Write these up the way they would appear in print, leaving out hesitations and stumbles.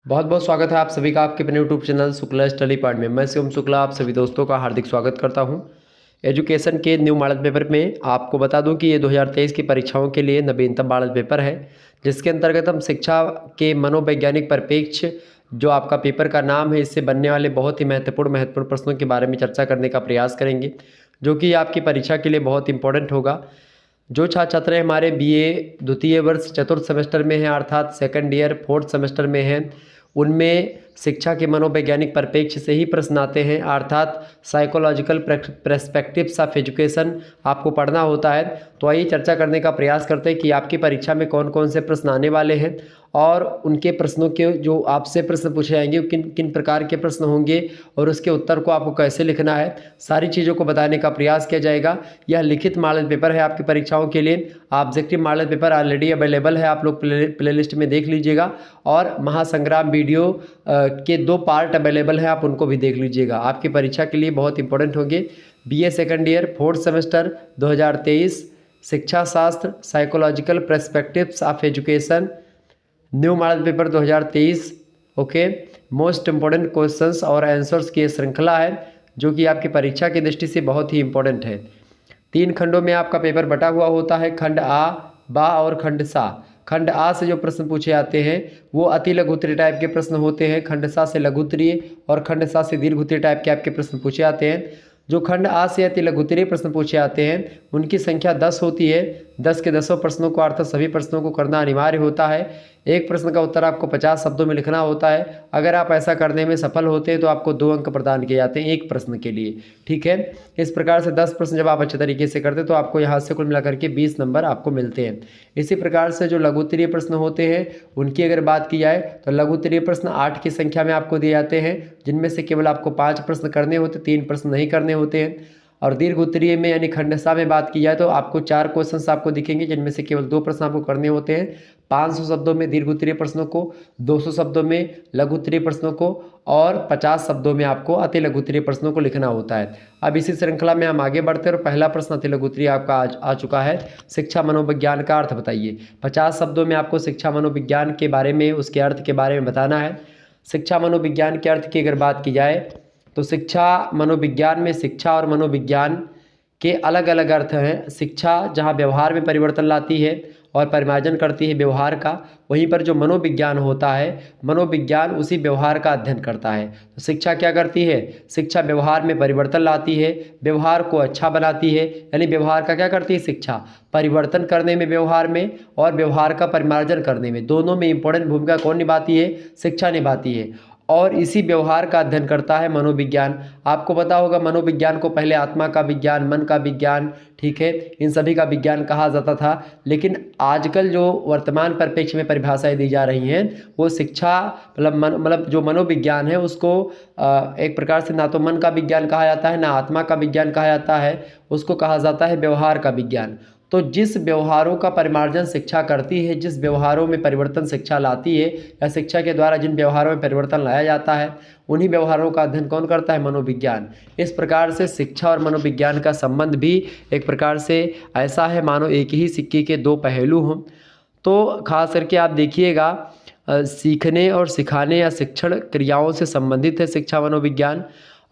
बहुत बहुत स्वागत है आप सभी का आपके अपने YouTube channel Shukla study point में। मैं शिवम शुक्ला आप सभी दोस्तों का हार्दिक स्वागत करता हूं। एजुकेशन के न्यू मॉडल पेपर में आपको बता दूं कि ये 2023 की परीक्षाओं के लिए नवीनतम मॉडल पेपर है, जिसके अंतर्गत हम शिक्षा के मनोवैज्ञानिक परिप्रेक्ष्य जो आपका पेपर का नाम है, इससे बनने वाले बहुत ही महत्वपूर्ण प्रश्नों के बारे में चर्चा करने का प्रयास करेंगे, जो कि आपकी परीक्षा के लिए बहुत इंपॉर्टेंट होगा। जो छात्र छात्राएँ हमारे बीए द्वितीय वर्ष चतुर्थ सेमेस्टर में हैं, अर्थात सेकंड ईयर फोर्थ सेमेस्टर में हैं, उनमें शिक्षा के मनोवैज्ञानिक परिप्रेक्ष्य से ही प्रश्न आते हैं, अर्थात साइकोलॉजिकल पर्सपेक्टिव्स ऑफ एजुकेशन आपको पढ़ना होता है। तो आइए चर्चा करने का प्रयास करते हैं कि आपकी परीक्षा में कौन कौन से प्रश्न आने वाले हैं और उनके प्रश्नों के जो आपसे प्रश्न पूछे जाएंगे किन किन प्रकार के प्रश्न होंगे और उसके उत्तर को आपको कैसे लिखना है, सारी चीज़ों को बताने का प्रयास किया जाएगा। यह लिखित मॉडल पेपर है आपकी परीक्षाओं के लिए। Objective model paper already available है, आप लोग प्लेलिस्ट में देख लीजिएगा, और महासंग्राम वीडियो के 2 पार्ट अवेलेबल हैं, आप उनको भी देख लीजिएगा। आपकी परीक्षा के लिए बहुत इंपॉर्टेंट होंगे। BA second year fourth semester 2023 शिक्षा शास्त्र psychological perspectives of education new model paper 2023। Okay, most important questions और आंसर्स की श्रृंखला है, जो कि आपकी परीक्षा की दृष्टि से बहुत ही इंपॉर्टेंट है। 3 खंडों में आपका पेपर बटा हुआ होता है, खंड आ, बा और खंड सा। खंड आ से जो प्रश्न पूछे जाते हैं वो अति लघु उत्तरीय टाइप के प्रश्न होते हैं, खंड सा से लघु उत्तरीय और खंड सा से दीर्घ उत्तरीय टाइप के आपके प्रश्न पूछे जाते हैं। जो खंड आ से अति लघु उत्तरीय प्रश्न पूछे जाते हैं उनकी संख्या 10 होती है। 10 के 10 प्रश्नों को अर्थात सभी प्रश्नों को करना अनिवार्य होता है। एक प्रश्न का उत्तर आपको 50 शब्दों में लिखना होता है। अगर आप ऐसा करने में सफल होते हैं तो आपको 2 अंक प्रदान किए जाते हैं एक प्रश्न के लिए। ठीक है, इस प्रकार से 10 प्रश्न जब आप अच्छे तरीके से करते हैं तो आपको यहाँ से कुल मिलाकर के 20 नंबर आपको मिलते हैं। इसी प्रकार से जो लघु उत्तरीय प्रश्न होते हैं उनकी अगर बात की जाए तो लघु उत्तरीय प्रश्न 8 की संख्या में आपको दिए जाते हैं, जिनमें से केवल आपको 5 प्रश्न करने होते, 3 प्रश्न नहीं करने होते हैं। और दीर्घ उत्तरीय में यानी खंडसा में बात की जाए तो आपको 4 क्वेश्चंस आपको दिखेंगे, जिनमें से केवल 2 प्रश्न आपको करने होते हैं। 500 शब्दों में दीर्घ उत्तरीय प्रश्नों को, 200 शब्दों में लघु उत्तरीय प्रश्नों को और 50 शब्दों में आपको अति लघु उत्तरीय प्रश्नों को लिखना होता है। अब इसी श्रृंखला में हम आगे बढ़ते हैं और पहला प्रश्न अति लघु उत्तरीय आपका आ चुका है। शिक्षा मनोविज्ञान का अर्थ बताइए। 50 शब्दों में आपको शिक्षा मनोविज्ञान के बारे में, उसके अर्थ के बारे में बताना है। शिक्षा मनोविज्ञान के अर्थ की अगर बात की जाए तो शिक्षा मनोविज्ञान में शिक्षा और मनोविज्ञान के अलग अलग अर्थ हैं। शिक्षा जहाँ व्यवहार में परिवर्तन लाती है और परिमार्जन करती है व्यवहार का, वहीं पर जो मनोविज्ञान होता है, मनोविज्ञान उसी व्यवहार का अध्ययन करता है। तो शिक्षा क्या करती है? शिक्षा व्यवहार में परिवर्तन लाती है, व्यवहार को अच्छा बनाती है। यानी व्यवहार का क्या करती है शिक्षा? परिवर्तन करने में व्यवहार में और व्यवहार का परिमार्जन करने में, दोनों में इंपॉर्टेंट भूमिका कौन निभाती है? शिक्षा निभाती है। और इसी व्यवहार का अध्ययन करता है मनोविज्ञान। आपको पता होगा मनोविज्ञान को पहले आत्मा का विज्ञान, मन का विज्ञान, ठीक है, इन सभी का विज्ञान कहा जाता था। लेकिन आजकल जो वर्तमान परिप्रेक्ष्य में परिभाषाएं दी जा रही हैं वो शिक्षा मतलब जो मनोविज्ञान है उसको एक प्रकार से ना तो मन का विज्ञान कहा जाता है, ना आत्मा का विज्ञान कहा जाता है, उसको कहा जाता है व्यवहार का विज्ञान। तो जिस व्यवहारों का परिमार्जन शिक्षा करती है, जिस व्यवहारों में परिवर्तन शिक्षा लाती है, या शिक्षा के द्वारा जिन व्यवहारों में परिवर्तन लाया जाता है, उन्हीं व्यवहारों का अध्ययन कौन करता है? मनोविज्ञान। इस प्रकार से शिक्षा और मनोविज्ञान का संबंध भी एक प्रकार से ऐसा है मानो एक ही सिक्के के 2 पहलू हों। तो खास करके आप देखिएगा सीखने और सिखाने या शिक्षण क्रियाओं से संबंधित है शिक्षा मनोविज्ञान।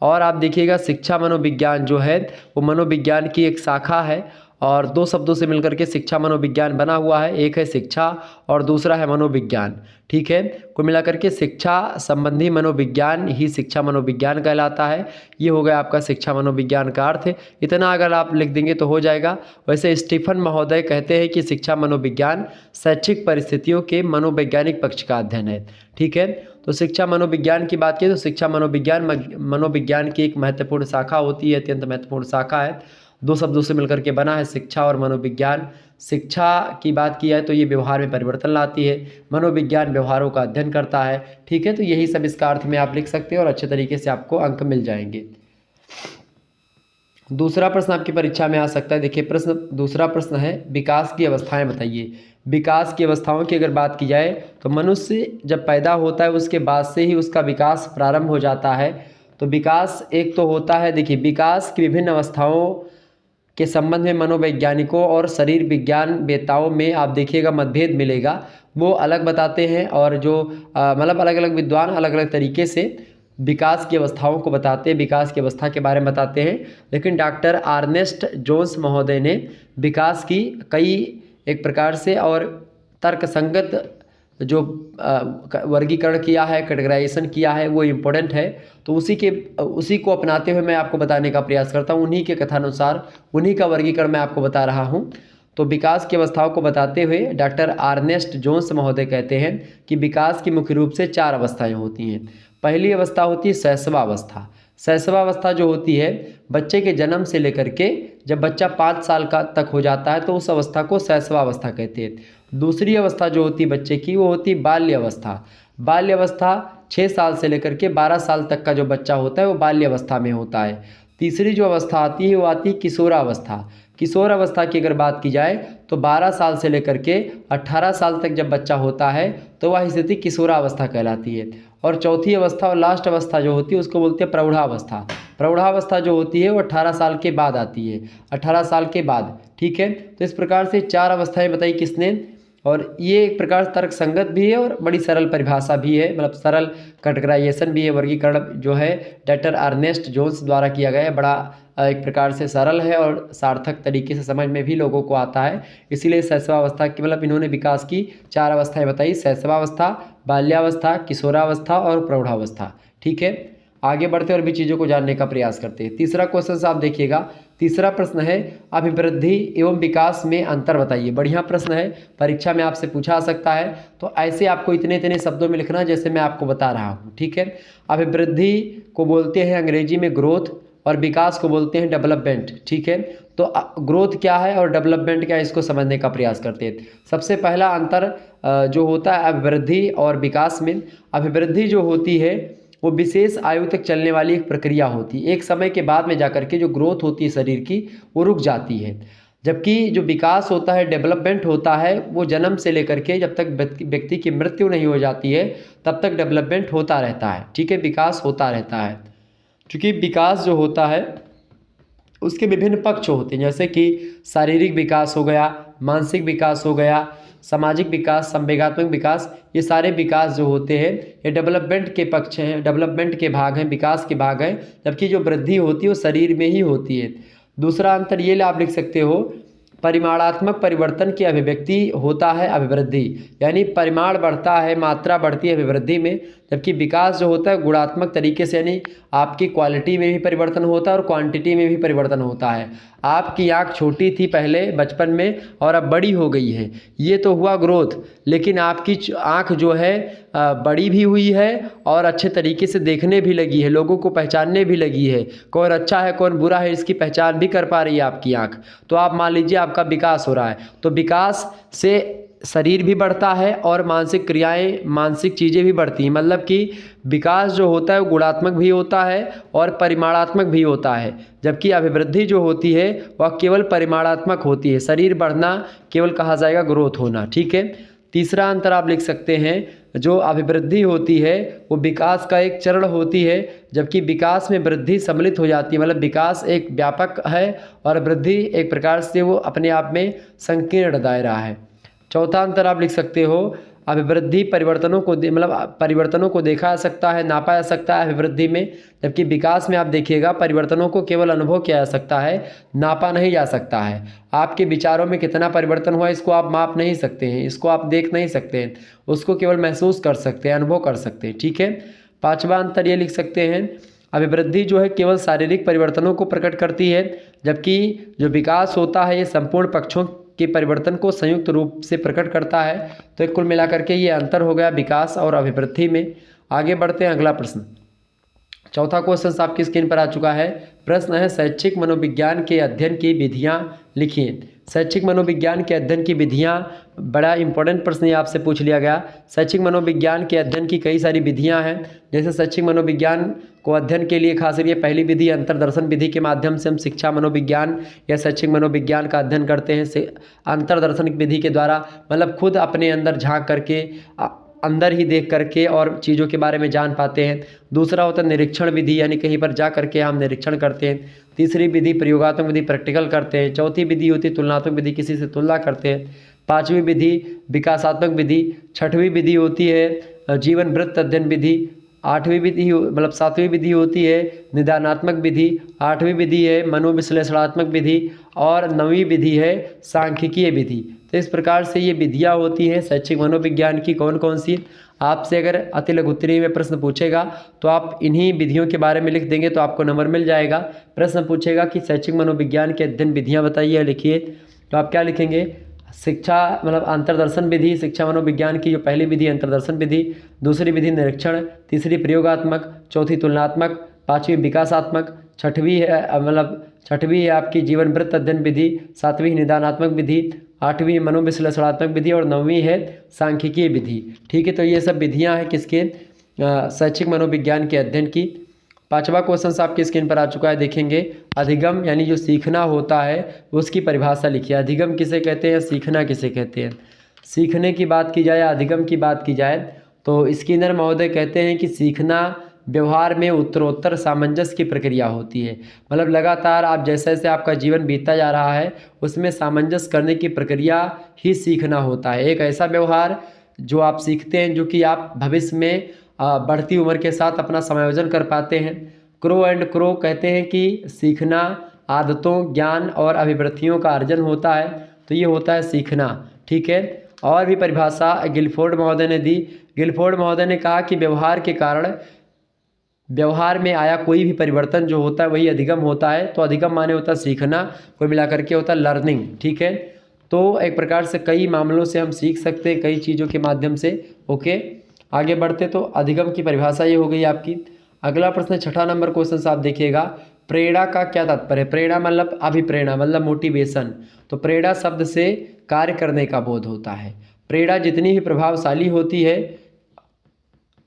और आप देखिएगा शिक्षा मनोविज्ञान जो है वो मनोविज्ञान की एक शाखा है और 2 शब्दों से मिलकर के शिक्षा मनोविज्ञान बना हुआ है। एक है शिक्षा और दूसरा है मनोविज्ञान। ठीक है, कुल मिलाकर के शिक्षा संबंधी मनोविज्ञान ही शिक्षा मनोविज्ञान कहलाता है। ये हो गया आपका शिक्षा मनोविज्ञान का अर्थ। इतना अगर आप लिख देंगे तो हो जाएगा। वैसे स्टीफन महोदय कहते हैं कि शिक्षा मनोविज्ञान शैक्षिक परिस्थितियों के मनोवैज्ञानिक पक्ष का अध्ययन है। ठीक है, तो शिक्षा मनोविज्ञान की बात की तो शिक्षा मनोविज्ञान की एक महत्वपूर्ण शाखा होती है, अत्यंत महत्वपूर्ण शाखा है। 2 शब्दों से मिलकर के बना है शिक्षा और मनोविज्ञान। शिक्षा की बात की जाए तो ये व्यवहार में परिवर्तन लाती है, मनोविज्ञान व्यवहारों का अध्ययन करता है। ठीक है, तो यही सब इसका अर्थ में आप लिख सकते हैं और अच्छे तरीके से आपको अंक मिल जाएंगे। दूसरा प्रश्न आपकी परीक्षा में आ सकता है। देखिए दूसरा प्रश्न है विकास की अवस्थाएं बताइए। विकास की अवस्थाओं की अगर बात की जाए तो मनुष्य जब पैदा होता है उसके बाद से ही उसका विकास प्रारंभ हो जाता है। तो विकास एक तो होता है, देखिए विकास की विभिन्न अवस्थाओं के संबंध में मनोवैज्ञानिकों और शरीर विज्ञान वेताओं में आप देखिएगा मतभेद मिलेगा। वो अलग बताते हैं, और जो मतलब अलग अलग विद्वान अलग अलग तरीके से विकास की अवस्थाओं को बताते हैं, विकास की अवस्था के बारे में बताते हैं। लेकिन डॉक्टर अर्नेस्ट जोन्स महोदय ने विकास की कई एक प्रकार से और तर्कसंगत जो वर्गीकरण किया है, कैटेगराइजेशन किया है, वो इम्पोर्टेंट है। तो उसी को अपनाते हुए मैं आपको बताने का प्रयास करता हूँ। उन्हीं के कथानुसार उन्हीं का वर्गीकरण मैं आपको बता रहा हूँ। तो विकास की अवस्थाओं को बताते हुए डॉक्टर अर्नेस्ट जोन्स महोदय कहते हैं कि विकास की मुख्य रूप से 4 अवस्थाएं होती हैं। पहली अवस्था होती है शैशवावस्था। शैशवावस्था जो होती है बच्चे के जन्म से लेकर के जब बच्चा 5 साल का तक हो जाता है तो उस अवस्था को शैशवावस्था कहते हैं। दूसरी अवस्था जो होती है बच्चे की वो होती है बाल्य अवस्था। बाल्य अवस्था 6 साल से लेकर के 12 साल तक का जो बच्चा होता है वो बाल्य अवस्था में होता है। तीसरी जो अवस्था आती है वो आती है किशोरावस्था। किशोर अवस्था की अगर बात की जाए तो 12 साल से लेकर के 18 साल तक जब बच्चा होता है तो वह स्थिति किशोरावस्था कहलाती है। और चौथी अवस्था और लास्ट अवस्था जो होती है उसको बोलते हैं प्रौढ़ावस्था। प्रौढ़ावस्था जो होती है वो 18 साल के बाद आती है, 18 साल के बाद। ठीक है, तो इस प्रकार से 4 अवस्थाएं बताई किसने, और ये एक प्रकार तर्क संगत भी है और बड़ी सरल परिभाषा भी है, मतलब सरल कैटेगराइजेशन भी है। वर्गीकरण जो है डॉक्टर अर्नेस्ट जोन्स द्वारा किया गया है, बड़ा एक प्रकार से सरल है और सार्थक तरीके से समझ में भी लोगों को आता है। इसीलिए शैशवावस्था की मतलब इन्होंने विकास की 4 अवस्थाएं बताई, शैशवावस्था, बाल्यावस्था, किशोरावस्था और प्रौढ़ावस्था। ठीक है, आगे बढ़ते और भी चीज़ों को जानने का प्रयास करते हैं। तीसरा क्वेश्चन आप देखिएगा, तीसरा प्रश्न है अभिवृद्धि एवं विकास में अंतर बताइए। बढ़िया प्रश्न है, परीक्षा में आपसे पूछा सकता है। तो ऐसे आपको इतने इतने शब्दों में लिखना जैसे मैं आपको बता रहा हूँ। ठीक है, अभिवृद्धि को बोलते हैं अंग्रेजी में ग्रोथ और विकास को बोलते हैं डेवलपमेंट। ठीक है, तो ग्रोथ क्या है और डेवलपमेंट क्या है इसको समझने का प्रयास करते हैं। सबसे पहला अंतर जो होता है अभिवृद्धि और विकास में, अभिवृद्धि जो होती है वो विशेष आयु तक चलने वाली एक प्रक्रिया होती है। एक समय के बाद में जाकर के जो ग्रोथ होती है शरीर की वो रुक जाती है। जबकि जो विकास होता है, डेवलपमेंट होता है, वो जन्म से लेकर के जब तक व्यक्ति की मृत्यु नहीं हो जाती है तब तक डेवलपमेंट होता रहता है। ठीक है, विकास होता रहता है। क्योंकि विकास जो होता है उसके विभिन्न पक्ष होते हैं, जैसे कि शारीरिक विकास हो गया, मानसिक विकास हो गया, सामाजिक विकास, संवेगात्मक विकास। ये सारे विकास जो होते हैं ये डेवलपमेंट के पक्ष हैं, डेवलपमेंट के भाग हैं, विकास के भाग हैं। जबकि जो वृद्धि होती है वो शरीर में ही होती है। दूसरा अंतर ये आप लिख सकते हो, परिमाणात्मक परिवर्तन की अभिव्यक्ति होता है अभिवृद्धि, यानी परिमाण बढ़ता है, मात्रा बढ़ती है अभिवृद्धि में। जबकि विकास जो होता है गुणात्मक तरीके से, यानी आपकी क्वालिटी में भी परिवर्तन होता है और क्वांटिटी में भी परिवर्तन होता है। आपकी आँख छोटी थी पहले बचपन में और अब बड़ी हो गई है, ये तो हुआ ग्रोथ। लेकिन आपकी आँख जो है बड़ी भी हुई है और अच्छे तरीके से देखने भी लगी है, लोगों को पहचानने भी लगी है, कौन अच्छा है कौन बुरा है इसकी पहचान भी कर पा रही है आपकी आँख। तो आप मान लीजिए आपका विकास हो रहा है। तो विकास से शरीर भी बढ़ता है और मानसिक क्रियाएं, मानसिक चीज़ें भी बढ़ती हैं। मतलब कि विकास जो होता है वो गुणात्मक भी होता है और परिमाणात्मक भी होता है। जबकि अभिवृद्धि जो होती है वह केवल परिमाणात्मक होती है। शरीर बढ़ना केवल कहा जाएगा ग्रोथ होना। ठीक है, तीसरा अंतर आप लिख सकते हैं, जो अभिवृद्धि होती है वो विकास का एक चरण होती है, जबकि विकास में वृद्धि सम्मिलित हो जाती है। मतलब विकास एक व्यापक है और वृद्धि एक प्रकार से वो अपने आप में संकीर्ण दायरा है। चौथा अंतर आप लिख सकते हो, अभिवृद्धि परिवर्तनों को मतलब परिवर्तनों को देखा जा सकता है, नापा जा सकता है अभिवृद्धि में। जबकि विकास में आप देखिएगा परिवर्तनों को केवल अनुभव किया जा सकता है, नापा नहीं जा सकता है। आपके विचारों में कितना परिवर्तन हुआ इसको आप माप नहीं सकते हैं, इसको आप देख नहीं सकते हैं, उसको केवल महसूस कर सकते हैं, अनुभव कर सकते हैं। ठीक है, पांचवा अंतर ये लिख सकते हैं, अभिवृद्धि जो है केवल शारीरिक परिवर्तनों को प्रकट करती है, जबकि जो विकास होता है ये संपूर्ण पक्षों के परिवर्तन को संयुक्त रूप से प्रकट करता है। तो कुल मिलाकर के ये अंतर हो गया विकास और अभिवृद्धि में। आगे बढ़ते हैं, अगला प्रश्न। चौथा क्वेश्चन आपकी स्क्रीन पर आ चुका है। प्रश्न है शैक्षिक मनोविज्ञान के अध्ययन की विधियां लिखिए। शैक्षिक मनोविज्ञान के अध्ययन की विधियां, बड़ा इंपॉर्टेंट प्रश्न ये आपसे पूछ लिया गया। शैक्षिक मनोविज्ञान के अध्ययन की कई सारी विधियां हैं। जैसे शैक्षिक मनोविज्ञान को अध्ययन के लिए खास करके पहली विधि अंतर्दर्शन विधि के माध्यम से हम शिक्षा मनोविज्ञान या शैक्षिक मनोविज्ञान का अध्ययन करते हैं। अंतर्दर्शन विधि के द्वारा मतलब खुद अपने अंदर झांक करके, अंदर ही देख करके और चीज़ों के बारे में जान पाते हैं। दूसरा होता है निरीक्षण विधि, यानी कहीं पर जा करके हम निरीक्षण करते हैं। तीसरी विधि प्रयोगात्मक विधि, प्रैक्टिकल करते हैं। चौथी विधि होती है तुलनात्मक विधि, किसी से तुलना करते हैं। पाँचवीं विधि विकासात्मक विधि, छठवीं विधि होती है जीवन वृत्त अध्ययन विधि, आठवीं विधि मतलब सातवीं विधि होती है निदानात्मक विधि, आठवीं विधि है मनोविश्लेषणात्मक विधि और नवीं विधि है सांख्यिकीय विधि। तो इस प्रकार से ये विधियाँ होती हैं शैक्षिक मनोविज्ञान की। कौन कौन सी? आपसे अगर अति लघु उत्तरीय में प्रश्न पूछेगा तो आप इन्हीं विधियों के बारे में लिख देंगे तो आपको नंबर मिल जाएगा। प्रश्न पूछेगा कि शैक्षिक मनोविज्ञान के अध्ययन विधियाँ बताइए, लिखिए, तो आप क्या लिखेंगे? शिक्षा मतलब अंतर्दर्शन विधि, शिक्षा मनोविज्ञान की जो पहली विधि अंतर्दर्शन विधि, दूसरी विधि निरीक्षण, तीसरी प्रयोगात्मक, चौथी तुलनात्मक, पाँचवीं विकासात्मक, छठवीं है आपकी जीवन वृत्त अध्ययन विधि, सातवीं निदानात्मक विधि, आठवीं मनोविश्लेषणात्मक विधि और नौवीं है सांख्यिकीय विधि। ठीक है, तो ये सब विधियाँ हैं किसके? शैक्षिक मनोविज्ञान के अध्ययन की। पांचवा क्वेश्चन आपकी स्क्रीन पर आ चुका है, देखेंगे। अधिगम यानी जो सीखना होता है उसकी परिभाषा लिखिए। अधिगम किसे कहते हैं, सीखना किसे कहते हैं? सीखने की बात की जाए, अधिगम की बात की जाए तो स्किनर महोदय कहते हैं कि सीखना व्यवहार में उत्तरोत्तर सामंजस्य की प्रक्रिया होती है। मतलब लगातार आप जैसे जैसे आपका जीवन बीतता जा रहा है उसमें सामंजस्य करने की प्रक्रिया ही सीखना होता है। एक ऐसा व्यवहार जो आप सीखते हैं जो कि आप भविष्य में बढ़ती उम्र के साथ अपना समायोजन कर पाते हैं। क्रो एंड क्रो कहते हैं कि सीखना आदतों, ज्ञान और अभिवृत्तियों का अर्जन होता है, तो ये होता है सीखना। ठीक है, और भी परिभाषा गिलफोर्ड महोदय ने दी। गिलफोर्ड महोदय ने कहा कि व्यवहार के कारण व्यवहार में आया कोई भी परिवर्तन जो होता है वही अधिगम होता है। तो अधिगम माने होता है सीखना, कोई मिलाकर के होता है लर्निंग। ठीक है, तो एक प्रकार से कई मामलों से हम सीख सकते हैं, कई चीज़ों के माध्यम से। ओके, आगे बढ़ते तो अधिगम की परिभाषा ये हो गई आपकी। अगला प्रश्न, छठा नंबर क्वेश्चन आप देखिएगा। प्रेरणा का क्या तात्पर्य है? प्रेरणा मतलब अभिप्रेरणा, मतलब मोटिवेशन। तो प्रेरणा शब्द से कार्य करने का बोध होता है। प्रेरणा जितनी ही प्रभावशाली होती है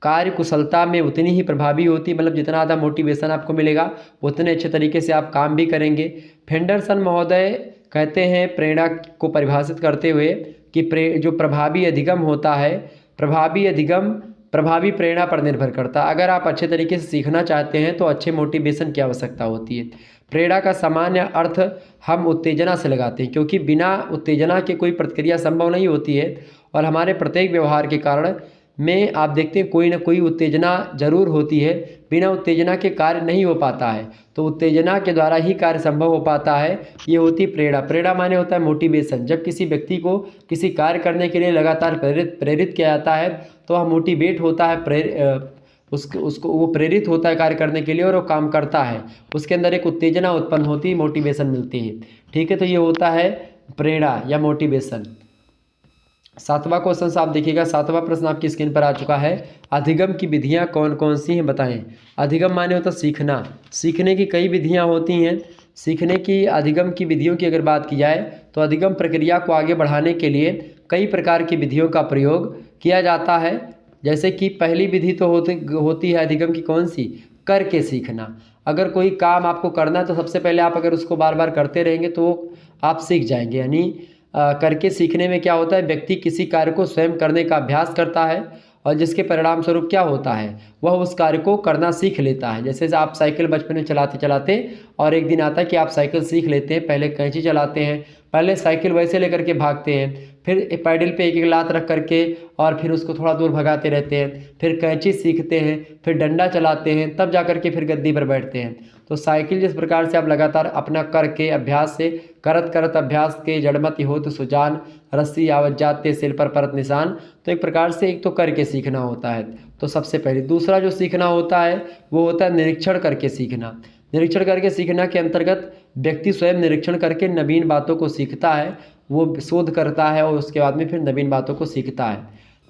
कार्य कुशलता में उतनी ही प्रभावी होती है। मतलब जितना ज़्यादा मोटिवेशन आपको मिलेगा उतने अच्छे तरीके से आप काम भी करेंगे। फेंडरसन महोदय कहते हैं प्रेरणा को परिभाषित करते हुए कि जो प्रभावी अधिगम होता है, प्रभावी अधिगम प्रभावी प्रेरणा पर निर्भर करता है। अगर आप अच्छे तरीके से सीखना चाहते हैं तो अच्छे मोटिवेशन की आवश्यकता होती है। प्रेरणा का सामान्य अर्थ हम उत्तेजना से लगाते हैं, क्योंकि बिना उत्तेजना के कोई प्रतिक्रिया संभव नहीं होती है और हमारे प्रत्येक व्यवहार के कारण में आप देखते हैं कोई ना कोई उत्तेजना जरूर होती है। बिना उत्तेजना के कार्य नहीं हो पाता है, तो उत्तेजना के द्वारा ही कार्य संभव हो पाता है। ये होती प्रेरणा। प्रेरणा माने होता है मोटिवेशन। जब किसी व्यक्ति को किसी कार्य करने के लिए लगातार प्रेरित किया जाता है तो वह मोटिवेट होता है, उसको वो प्रेरित होता है कार्य करने के लिए और वो काम करता है। उसके अंदर एक उत्तेजना उत्पन्न होती है, मोटिवेशन मिलती है। ठीक है, तो ये होता है प्रेरणा या मोटिवेशन। सातवां क्वेश्चन आप देखिएगा। सातवां प्रश्न आपकी स्क्रीन पर आ चुका है। अधिगम की विधियां कौन कौन सी हैं बताएं। अधिगम माने होता है सीखना। सीखने की कई विधियां होती हैं। सीखने की अधिगम की विधियों की अगर बात की जाए तो अधिगम प्रक्रिया को आगे बढ़ाने के लिए कई प्रकार की विधियों का प्रयोग किया जाता है। जैसे कि पहली विधि तो होती है अधिगम की कौन सी? करके सीखना। अगर कोई काम आपको करना है तो सबसे पहले आप अगर उसको बार बार करते रहेंगे तो आप सीख जाएंगे। यानी करके सीखने में क्या होता है, व्यक्ति किसी कार्य को स्वयं करने का अभ्यास करता है और जिसके परिणाम स्वरूप क्या होता है, वह उस कार्य को करना सीख लेता है। जैसे आप साइकिल बचपन में चलाते चलाते और एक दिन आता है कि आप साइकिल सीख लेते हैं। पहले कैंची चलाते हैं, पहले साइकिल वैसे लेकर के भागते हैं, फिर पैडल पे एक एक लात रख करके और फिर उसको थोड़ा दूर भगाते रहते हैं, फिर कैंची सीखते हैं, फिर डंडा चलाते हैं, तब जा कर के फिर गद्दी पर बैठते हैं। तो साइकिल जिस प्रकार से आप लगातार अपना करके अभ्यास से करत करत अभ्यास के जड़मति होत सुजान रस्सी आवत जाते सिल पर परत निशान। तो एक प्रकार से एक तो करके सीखना होता है, तो सबसे पहले। दूसरा जो सीखना होता है वो होता है निरीक्षण करके सीखना। निरीक्षण करके सीखना के अंतर्गत व्यक्ति स्वयं निरीक्षण करके नवीन बातों को सीखता है, वो शोध करता है और उसके बाद में फिर नवीन बातों को सीखता है।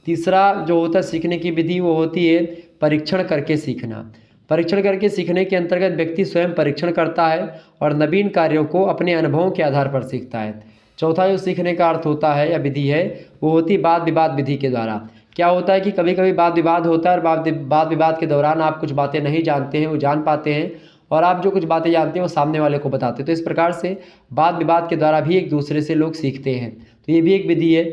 तीसरा जो होता है सीखने की विधि वो होती है परीक्षण करके सीखना। परीक्षण करके सीखने के अंतर्गत व्यक्ति स्वयं परीक्षण करता है और नवीन कार्यों को अपने अनुभवों के आधार पर सीखता है। चौथा जो सीखने का अर्थ होता है या विधि है वो होती है वाद विवाद विधि के द्वारा। क्या होता है कि कभी कभी वाद विवाद होता है और वाद विवाद के दौरान आप कुछ बातें नहीं जानते हैं वो जान पाते हैं और आप जो कुछ बातें जानते हैं वो सामने वाले को बताते हैं। तो इस प्रकार से वाद विवाद के द्वारा भी एक दूसरे से लोग सीखते हैं, तो ये भी एक विधि है।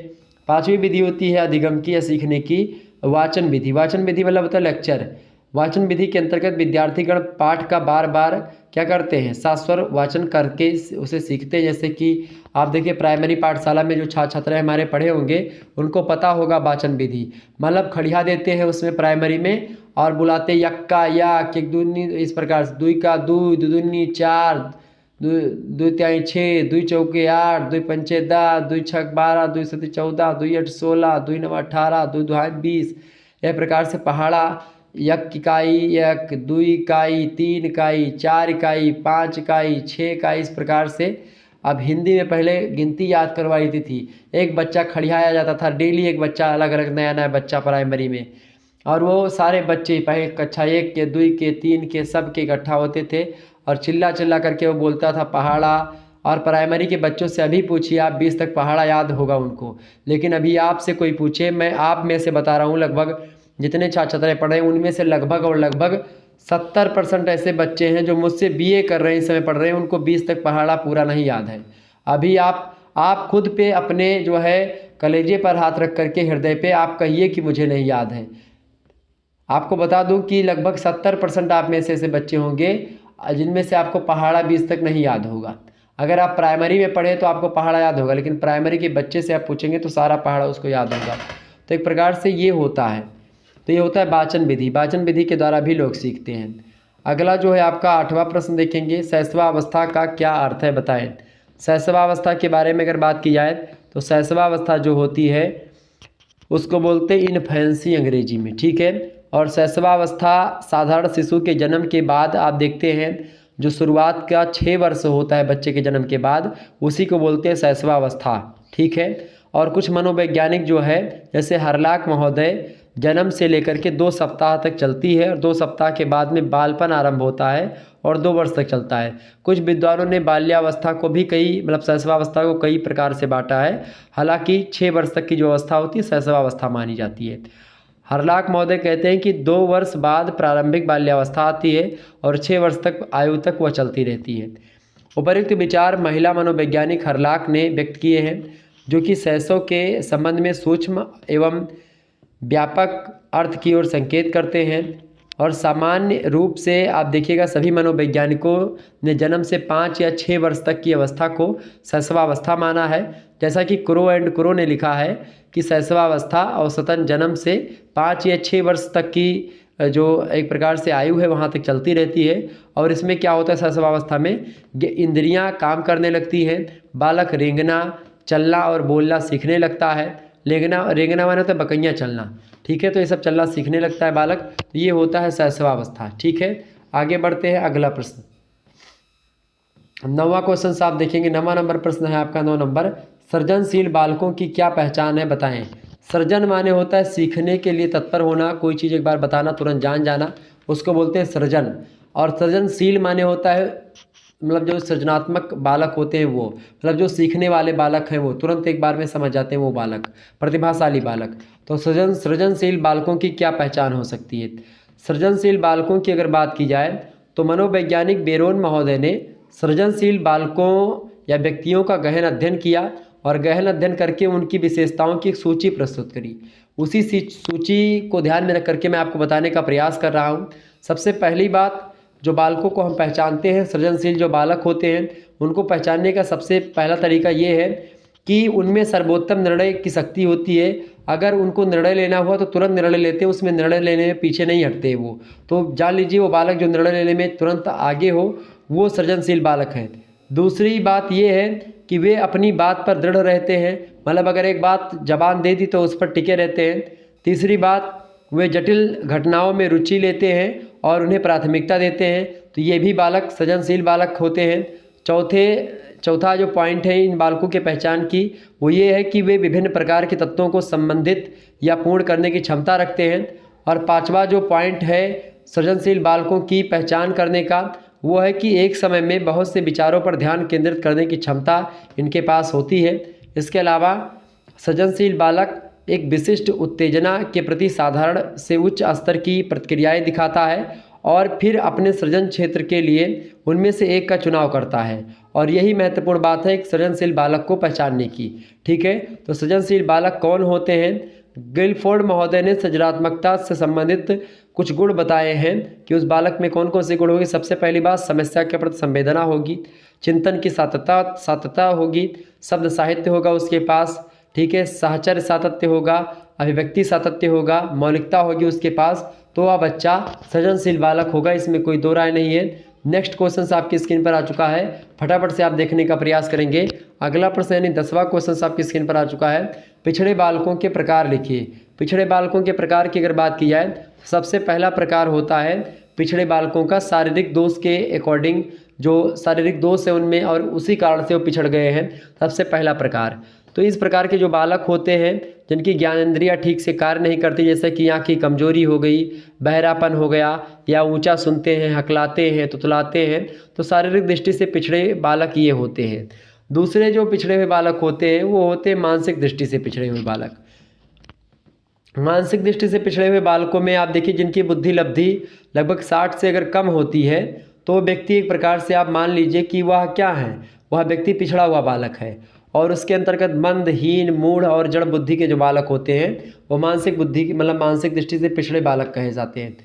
पांचवी विधि होती है अधिगम की या सीखने की वाचन विधि। वाचन विधि मतलब होता है लेक्चर। वाचन विधि के अंतर्गत विद्यार्थीगण पाठ का बार बार क्या करते हैं, सास्वर वाचन करके उसे सीखते हैं। जैसे कि आप देखिए प्राइमरी पाठशाला में जो छात्र छात्राएँ हमारे पढ़े होंगे उनको पता होगा वाचन विधि, मतलब खड़िया देते हैं उसमें प्राइमरी में और बुलाते यक्का यक, एक दूनी, इस प्रकार से दुई का दुई, दो दूनी चार, दुई त्याई 6, दुई चौके 8, दुई पंचे 10, दुई छक 12, दुई सती 14, दुई 8 16, दुई 9 18, दुई दुहाई 20। यह प्रकार से पहाड़ा यक इकाई, यक, दुई इकाई, 3 इकाई, 4 इकाई, 5 इकाई, 6 इकाई, इस प्रकार से। अब हिंदी में पहले गिनती याद करवाई थी, एक बच्चा खड़ियाया जाता था, डेली एक बच्चा अलग अलग नया नया बच्चा प्राइमरी में, और वो सारे बच्चे पहले कक्षा 1 के, 2 के, 3 के, सब के इकट्ठा होते थे और चिल्ला चिल्ला करके वो बोलता था पहाड़ा। और प्राइमरी के बच्चों से अभी पूछिए आप 20 तक पहाड़ा याद होगा उनको, लेकिन अभी आपसे कोई पूछे, मैं आप में से बता रहा हूँ, लगभग जितने छात्र छात्राएँ पढ़ रहे हैं उनमें से लगभग और लगभग 70% ऐसे बच्चे हैं जो मुझसे BA कर रहे हैं, इस समय पढ़ रहे हैं, उनको 20 तक पहाड़ा पूरा नहीं याद है। अभी आप खुद पे अपने जो है कलेजे पर हाथ रख करके हृदय पे आप कहिए कि मुझे नहीं याद है। आपको बता दूं कि लगभग 70% आप में से ऐसे बच्चे होंगे जिनमें से आपको पहाड़ा 20 तक नहीं याद होगा। अगर आप प्राइमरी में पढ़े तो आपको पहाड़ा याद होगा, लेकिन प्राइमरी के बच्चे से आप पूछेंगे तो सारा पहाड़ा उसको याद होगा। तो एक प्रकार से ये होता है। तो ये होता है वाचन विधि। वाचन विधि के द्वारा भी लोग सीखते हैं। अगला जो है आपका 8वां प्रश्न देखेंगे, शैशवावस्था का क्या अर्थ है बताएं। शैशवावस्था के बारे में अगर बात की जाए तो शैशवावस्था जो होती है उसको बोलते हैं इन्फेंसी अंग्रेजी में, ठीक है। और शैशवावस्था साधारण शिशु के जन्म के बाद आप देखते हैं जो शुरुआत का 6 वर्ष होता है बच्चे के जन्म के बाद, उसी को बोलते हैं शैशवावस्था, ठीक है। और कुछ मनोवैज्ञानिक जो है जैसे हरलाक महोदय जन्म से लेकर के 2 सप्ताह तक चलती है और 2 सप्ताह के बाद में बालपन आरंभ होता है और 2 वर्ष तक चलता है। कुछ विद्वानों ने बाल्यावस्था को भी कई मतलब शैशवावस्था को कई प्रकार से बांटा है, हालांकि 6 वर्ष तक की जो अवस्था होती है शैशवावस्था मानी जाती है। हरलाक महोदय कहते हैं कि 2 वर्ष बाद प्रारंभिक बाल्यावस्था आती है और 6 वर्ष तक आयु तक वह चलती रहती है। उपर्युक्त विचार महिला मनोवैज्ञानिक हरलाक ने व्यक्त किए हैं, जो कि शैशव के संबंध में सूक्ष्म एवं व्यापक अर्थ की ओर संकेत करते हैं। और सामान्य रूप से आप देखिएगा सभी मनोवैज्ञानिकों ने जन्म से 5 या 6 वर्ष तक की अवस्था को शैशवावस्था माना है। जैसा कि क्रो एंड क्रो ने लिखा है कि शैशवावस्था औसतन जन्म से 5 या 6 वर्ष तक की जो एक प्रकार से आयु है वहाँ तक चलती रहती है। और इसमें क्या होता है शैशवावस्था में इंद्रियाँ काम करने लगती हैं, बालक रेंगना, चलना और बोलना सीखने लगता है। रेंगना माने होता है बकैया चलना, ठीक है। तो ये सब चलना सीखने लगता है बालक, तो ये होता है शैशवावस्था, ठीक है। आगे बढ़ते हैं अगला प्रश्न। 9वां क्वेश्चन से आप देखेंगे, 9वां नंबर प्रश्न है आपका 9 नंबर, सृजनशील बालकों की क्या पहचान है बताएं। सृजन माने होता है सीखने के लिए तत्पर होना, कोई चीज़ एक बार बताना तुरंत जान जाना, उसको बोलते हैं सृजन। और सृजनशील माने होता है मतलब जो सृजनात्मक बालक होते हैं वो, मतलब जो सीखने वाले बालक हैं वो तुरंत एक बार में समझ जाते हैं वो बालक, प्रतिभाशाली बालक। तो सृजनशील बालकों की क्या पहचान हो सकती है। सृजनशील बालकों की अगर बात की जाए तो मनोवैज्ञानिक बेरोन महोदय ने सृजनशील बालकों या व्यक्तियों का गहन अध्ययन किया और गहन अध्ययन करके उनकी विशेषताओं की एक सूची प्रस्तुत करी। उसी सूची को ध्यान में रख करके मैं आपको बताने का प्रयास कर रहा हूँ। सबसे पहली बात, जो बालकों को हम पहचानते हैं, सृजनशील जो बालक होते हैं उनको पहचानने का सबसे पहला तरीका ये है कि उनमें सर्वोत्तम निर्णय की शक्ति होती है। अगर उनको निर्णय लेना हुआ तो तुरंत निर्णय लेते हैं, उसमें निर्णय लेने में पीछे नहीं हटते वो। तो जान लीजिए वो बालक जो निर्णय लेने में तुरंत आगे हो वो सृजनशील बालक हैं। दूसरी बात ये है कि वे अपनी बात पर दृढ़ रहते हैं, मतलब अगर एक बात जबान दे दी तो उस पर टिके रहते हैं। तीसरी बात, वे जटिल घटनाओं में रुचि लेते हैं और उन्हें प्राथमिकता देते हैं, तो ये भी बालक सृजनशील बालक होते हैं। चौथा जो पॉइंट है इन बालकों के पहचान की वो ये है कि वे विभिन्न प्रकार के तत्वों को संबंधित या पूर्ण करने की क्षमता रखते हैं। और 5वां जो पॉइंट है सृजनशील बालकों की पहचान करने का वो है कि एक समय में बहुत से विचारों पर ध्यान केंद्रित करने की क्षमता इनके पास होती है। इसके अलावा सृजनशील बालक एक विशिष्ट उत्तेजना के प्रति साधारण से उच्च स्तर की प्रतिक्रियाएं दिखाता है और फिर अपने सृजन क्षेत्र के लिए उनमें से एक का चुनाव करता है। और यही महत्वपूर्ण बात है एक सृजनशील बालक को पहचानने की, ठीक है। तो सृजनशील बालक कौन होते हैं। गिलफोर्ड महोदय ने सृजनात्मकता से संबंधित कुछ गुण बताए हैं कि उस बालक में कौन कौन से गुण होंगे। सबसे पहली बात, समस्या के प्रति संवेदना होगी, चिंतन की सातत्यता होगी, शब्द साहित्य होगा उसके पास, ठीक है, साहचर्य सातत्य होगा, अभिव्यक्ति सातत्य होगा, मौलिकता होगी उसके पास। तो वह बच्चा सृजनशील बालक होगा, इसमें कोई दो राय नहीं है। नेक्स्ट क्वेश्चन आपकी स्क्रीन पर आ चुका है, फटाफट से आप देखने का प्रयास करेंगे। अगला प्रश्न यानी 10वां क्वेश्चन आपकी स्क्रीन पर आ चुका है। पिछड़े बालकों के प्रकार लिखिए। पिछड़े बालकों के प्रकार की अगर बात की जाए, सबसे पहला प्रकार होता है पिछड़े बालकों का शारीरिक दोष के अकॉर्डिंग, जो शारीरिक दोष है उनमें और उसी कारण से वो पिछड़ गए हैं, सबसे पहला प्रकार। तो इस प्रकार के जो बालक होते हैं जिनकी ज्ञानेंद्रियाँ ठीक से कार्य नहीं करती, जैसे कि आँख की कमजोरी हो गई, बहरापन हो गया, या ऊंचा सुनते हैं, हकलाते हैं, तुतलाते हैं, तो शारीरिक दृष्टि से पिछड़े बालक ये होते हैं। दूसरे जो पिछड़े हुए बालक होते हैं वो होते हैं मानसिक दृष्टि से पिछड़े हुए बालक। मानसिक दृष्टि से पिछड़े हुए बालकों में आप देखिए जिनकी बुद्धि लब्धि लगभग 60 से अगर कम होती है तो व्यक्ति एक प्रकार से आप मान लीजिए कि वह क्या है, वह व्यक्ति पिछड़ा हुआ बालक है। और उसके अंतर्गत मंद, हीन, मूढ़ और जड़ बुद्धि के जो बालक होते हैं वो मानसिक बुद्धि मतलब मानसिक दृष्टि से पिछड़े बालक कहे जाते हैं।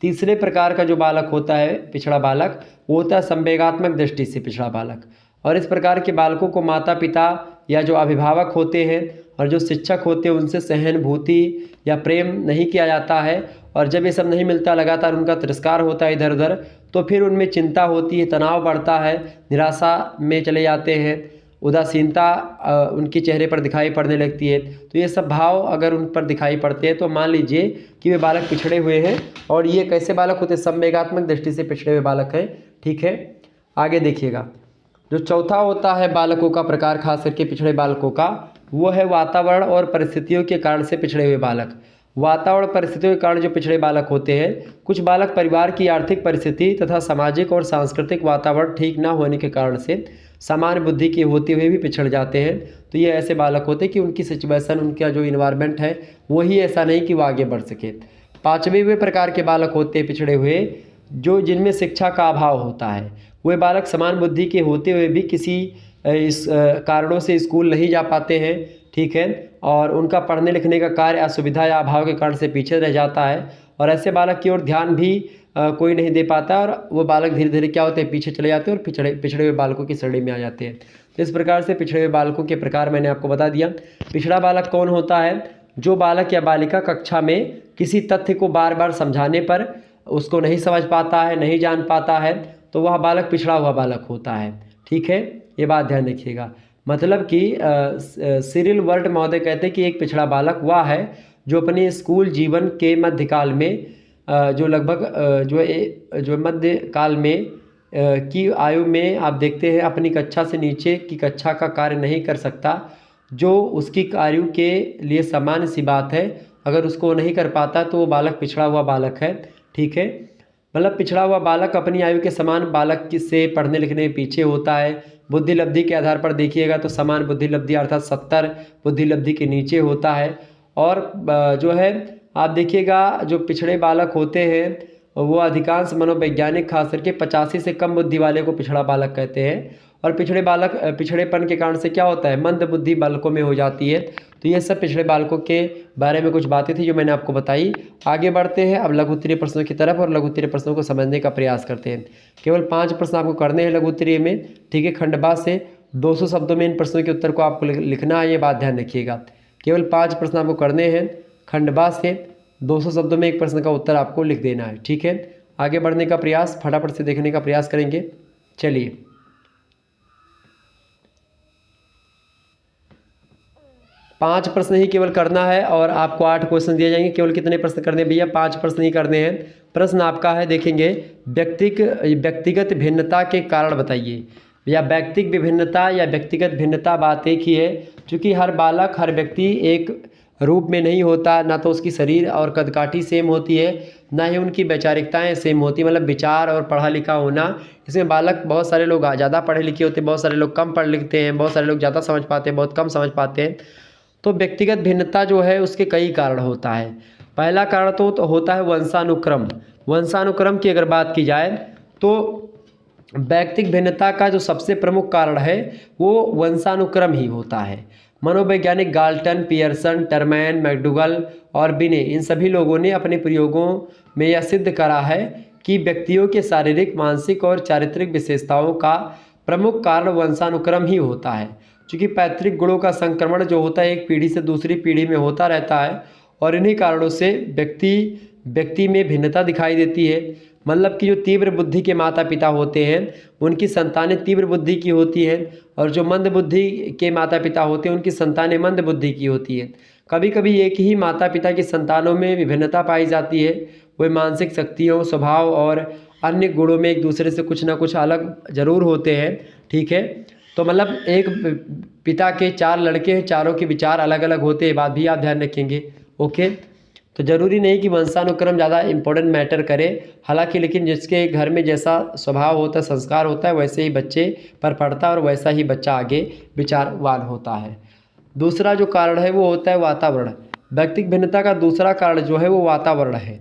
तीसरे प्रकार का जो बालक होता है पिछड़ा बालक, वो होता है संवेगात्मक दृष्टि से पिछड़ा बालक। और इस प्रकार के बालकों को माता पिता या जो अभिभावक होते हैं और जो शिक्षक होते हैं उनसे सहानुभूति या प्रेम नहीं किया जाता है, और जब ये सब नहीं मिलता, लगातार उनका तिरस्कार होता है इधर उधर, तो फिर उनमें चिंता होती है, तनाव बढ़ता है, निराशा में चले जाते हैं, उदासीनता उनके चेहरे पर दिखाई पड़ने लगती है। तो ये सब भाव अगर उन पर दिखाई पड़ते हैं तो मान लीजिए कि वे बालक पिछड़े हुए हैं। और ये कैसे बालक होते हैं? संवेगात्मक दृष्टि से पिछड़े हुए बालक हैं, ठीक है। आगे देखिएगा, जो चौथा होता है बालकों का प्रकार, खास करके पिछड़े बालकों का, वो है वातावरण और परिस्थितियों के कारण से पिछड़े हुए बालक। वातावरण परिस्थितियों के कारण जो पिछड़े बालक होते हैं, कुछ बालक परिवार की आर्थिक परिस्थिति तथा सामाजिक और सांस्कृतिक वातावरण ठीक ना होने के कारण से सामान्य बुद्धि के होते हुए भी पिछड़ जाते हैं। तो ये ऐसे बालक होते हैं कि उनकी सिचुएशन, उनका जो इन्वायरमेंट है वही ऐसा नहीं कि वो आगे बढ़ सके। पाँचवें वे प्रकार के बालक होते हैं पिछड़े हुए, जो जिनमें शिक्षा का अभाव होता है। वे बालक समान बुद्धि के होते हुए भी किसी इस कारणों से स्कूल नहीं जा पाते हैं, ठीक है, और उनका पढ़ने लिखने का कार्य असुविधा या अभाव के कारण से पीछे रह जाता है। और ऐसे बालक की ओर ध्यान भी कोई नहीं दे पाता, और वो बालक धीरे धीरे क्या होते हैं, पीछे चले जाते हैं और पिछड़े हुए बालकों की श्रेणी में आ जाते हैं। तो इस प्रकार से पिछड़े हुए बालकों के प्रकार मैंने आपको बता दिया। पिछड़ा बालक कौन होता है? जो बालक या बालिका कक्षा में किसी तथ्य को बार बार समझाने पर उसको नहीं समझ पाता है, नहीं जान पाता है, तो वह बालक पिछड़ा हुआ बालक होता है, ठीक है। ये बात ध्यान रखिएगा। मतलब कि सिरिल वर्ट महोदय कहते हैं कि एक पिछड़ा बालक वह है जो अपने स्कूल जीवन के मध्यकाल में जो लगभग जो मध्यकाल में की आयु में आप देखते हैं अपनी कक्षा से नीचे की कक्षा का कार्य नहीं कर सकता, जो उसकी आयु के लिए सामान्य सी बात है। अगर उसको नहीं कर पाता तो वो बालक पिछड़ा हुआ बालक है, ठीक है। मतलब पिछड़ा हुआ बालक अपनी आयु के समान बालक से पढ़ने लिखने में पीछे होता है। बुद्धि लब्धि के आधार पर देखिएगा तो समान बुद्धि लब्धि अर्थात 70 बुद्धि लब्धि के नीचे होता है। और जो है आप देखिएगा जो पिछड़े बालक होते हैं वो अधिकांश मनोवैज्ञानिक खास करके 85 से कम बुद्धि वाले को पिछड़ा बालक कहते हैं। और पिछड़े बालक पिछड़ेपन के कारण से क्या होता है, मंद बुद्धि बालकों में हो जाती है। तो ये सब पिछड़े बालकों के बारे में कुछ बातें थी जो मैंने आपको बताई। आगे बढ़ते हैं अब लघु उत्तरीय प्रश्नों की तरफ और लघु उत्तरीय प्रश्नों को समझने का प्रयास करते हैं। केवल 5 प्रश्न आपको करने हैं लघु उत्तरीय में, ठीक है। खंडबा से 200 शब्दों में इन प्रश्नों के उत्तर को आपको लिखना है, ये बात ध्यान रखिएगा। केवल 5 प्रश्न आपको करने हैं, खंडबा से 200 शब्दों में एक प्रश्न का उत्तर आपको लिख देना है, ठीक है। आगे बढ़ने का प्रयास फटाफट से देखने का प्रयास करेंगे। चलिए 5 प्रश्न ही केवल करना है और आपको 8 क्वेश्चन दिए जाएंगे। केवल कितने प्रश्न करने हैं भैया? 5 प्रश्न ही करने हैं। प्रश्न आपका है, देखेंगे, व्यक्तिगत भिन्नता के कारण बताइए। या व्यक्तिगत विभिन्नता या व्यक्तिगत भिन्नता बात एक ही है, क्योंकि हर बालक हर व्यक्ति एक रूप में नहीं होता, ना तो उसकी शरीर और कदकाठी सेम होती है, ना ही उनकी वैचारिकताएँ सेम होती, मतलब विचार और पढ़ा लिखा होना। इसमें बालक बहुत सारे लोग ज़्यादा पढ़े लिखे होते हैं, बहुत सारे लोग कम पढ़ लिखते हैं, बहुत सारे लोग ज़्यादा समझ पाते हैं, बहुत कम समझ पाते हैं। तो व्यक्तिगत भिन्नता जो है उसके कई कारण होता है। पहला कारण तो होता है वंशानुक्रम। वंशानुक्रम की अगर बात की जाए तो व्यक्तिगत भिन्नता का जो सबसे प्रमुख कारण है वो वंशानुक्रम ही होता है। मनोवैज्ञानिक गाल्टन, पियर्सन, टरमैन, मैकडूगल और बिने, इन सभी लोगों ने अपने प्रयोगों में यह सिद्ध करा है कि व्यक्तियों के शारीरिक, मानसिक और चारित्रिक विशेषताओं का प्रमुख कारण वंशानुक्रम ही होता है। क्योंकि पैतृक गुणों का संक्रमण जो होता है एक पीढ़ी से दूसरी पीढ़ी में होता रहता है और इन्हीं कारणों से व्यक्ति में भिन्नता दिखाई देती है। मतलब कि जो तीव्र बुद्धि के माता पिता होते हैं उनकी संतानें तीव्र बुद्धि की होती हैं और जो मंद बुद्धि के माता पिता होते हैं उनकी संतानें मंद बुद्धि की होती हैं। कभी कभी एक ही माता पिता की संतानों में विभिन्नता पाई जाती है। वे मानसिक शक्तियों, स्वभाव और अन्य गुणों में एक दूसरे से कुछ ना कुछ अलग जरूर होते हैं। ठीक है, तो मतलब एक पिता के 4 लड़के हैं, चारों के विचार अलग अलग होते हैं, बात भी आप ध्यान रखेंगे। ओके, तो ज़रूरी नहीं कि वंशानुक्रम ज़्यादा इंपॉर्टेंट मैटर करे, हालांकि लेकिन जिसके घर में जैसा स्वभाव होता है, संस्कार होता है, वैसे ही बच्चे पर पड़ता है और वैसा ही बच्चा आगे विचारवान होता है। दूसरा जो कारण है वो होता है वातावरण। व्यक्तिगत भिन्नता का दूसरा कारण जो है वो वातावरण है।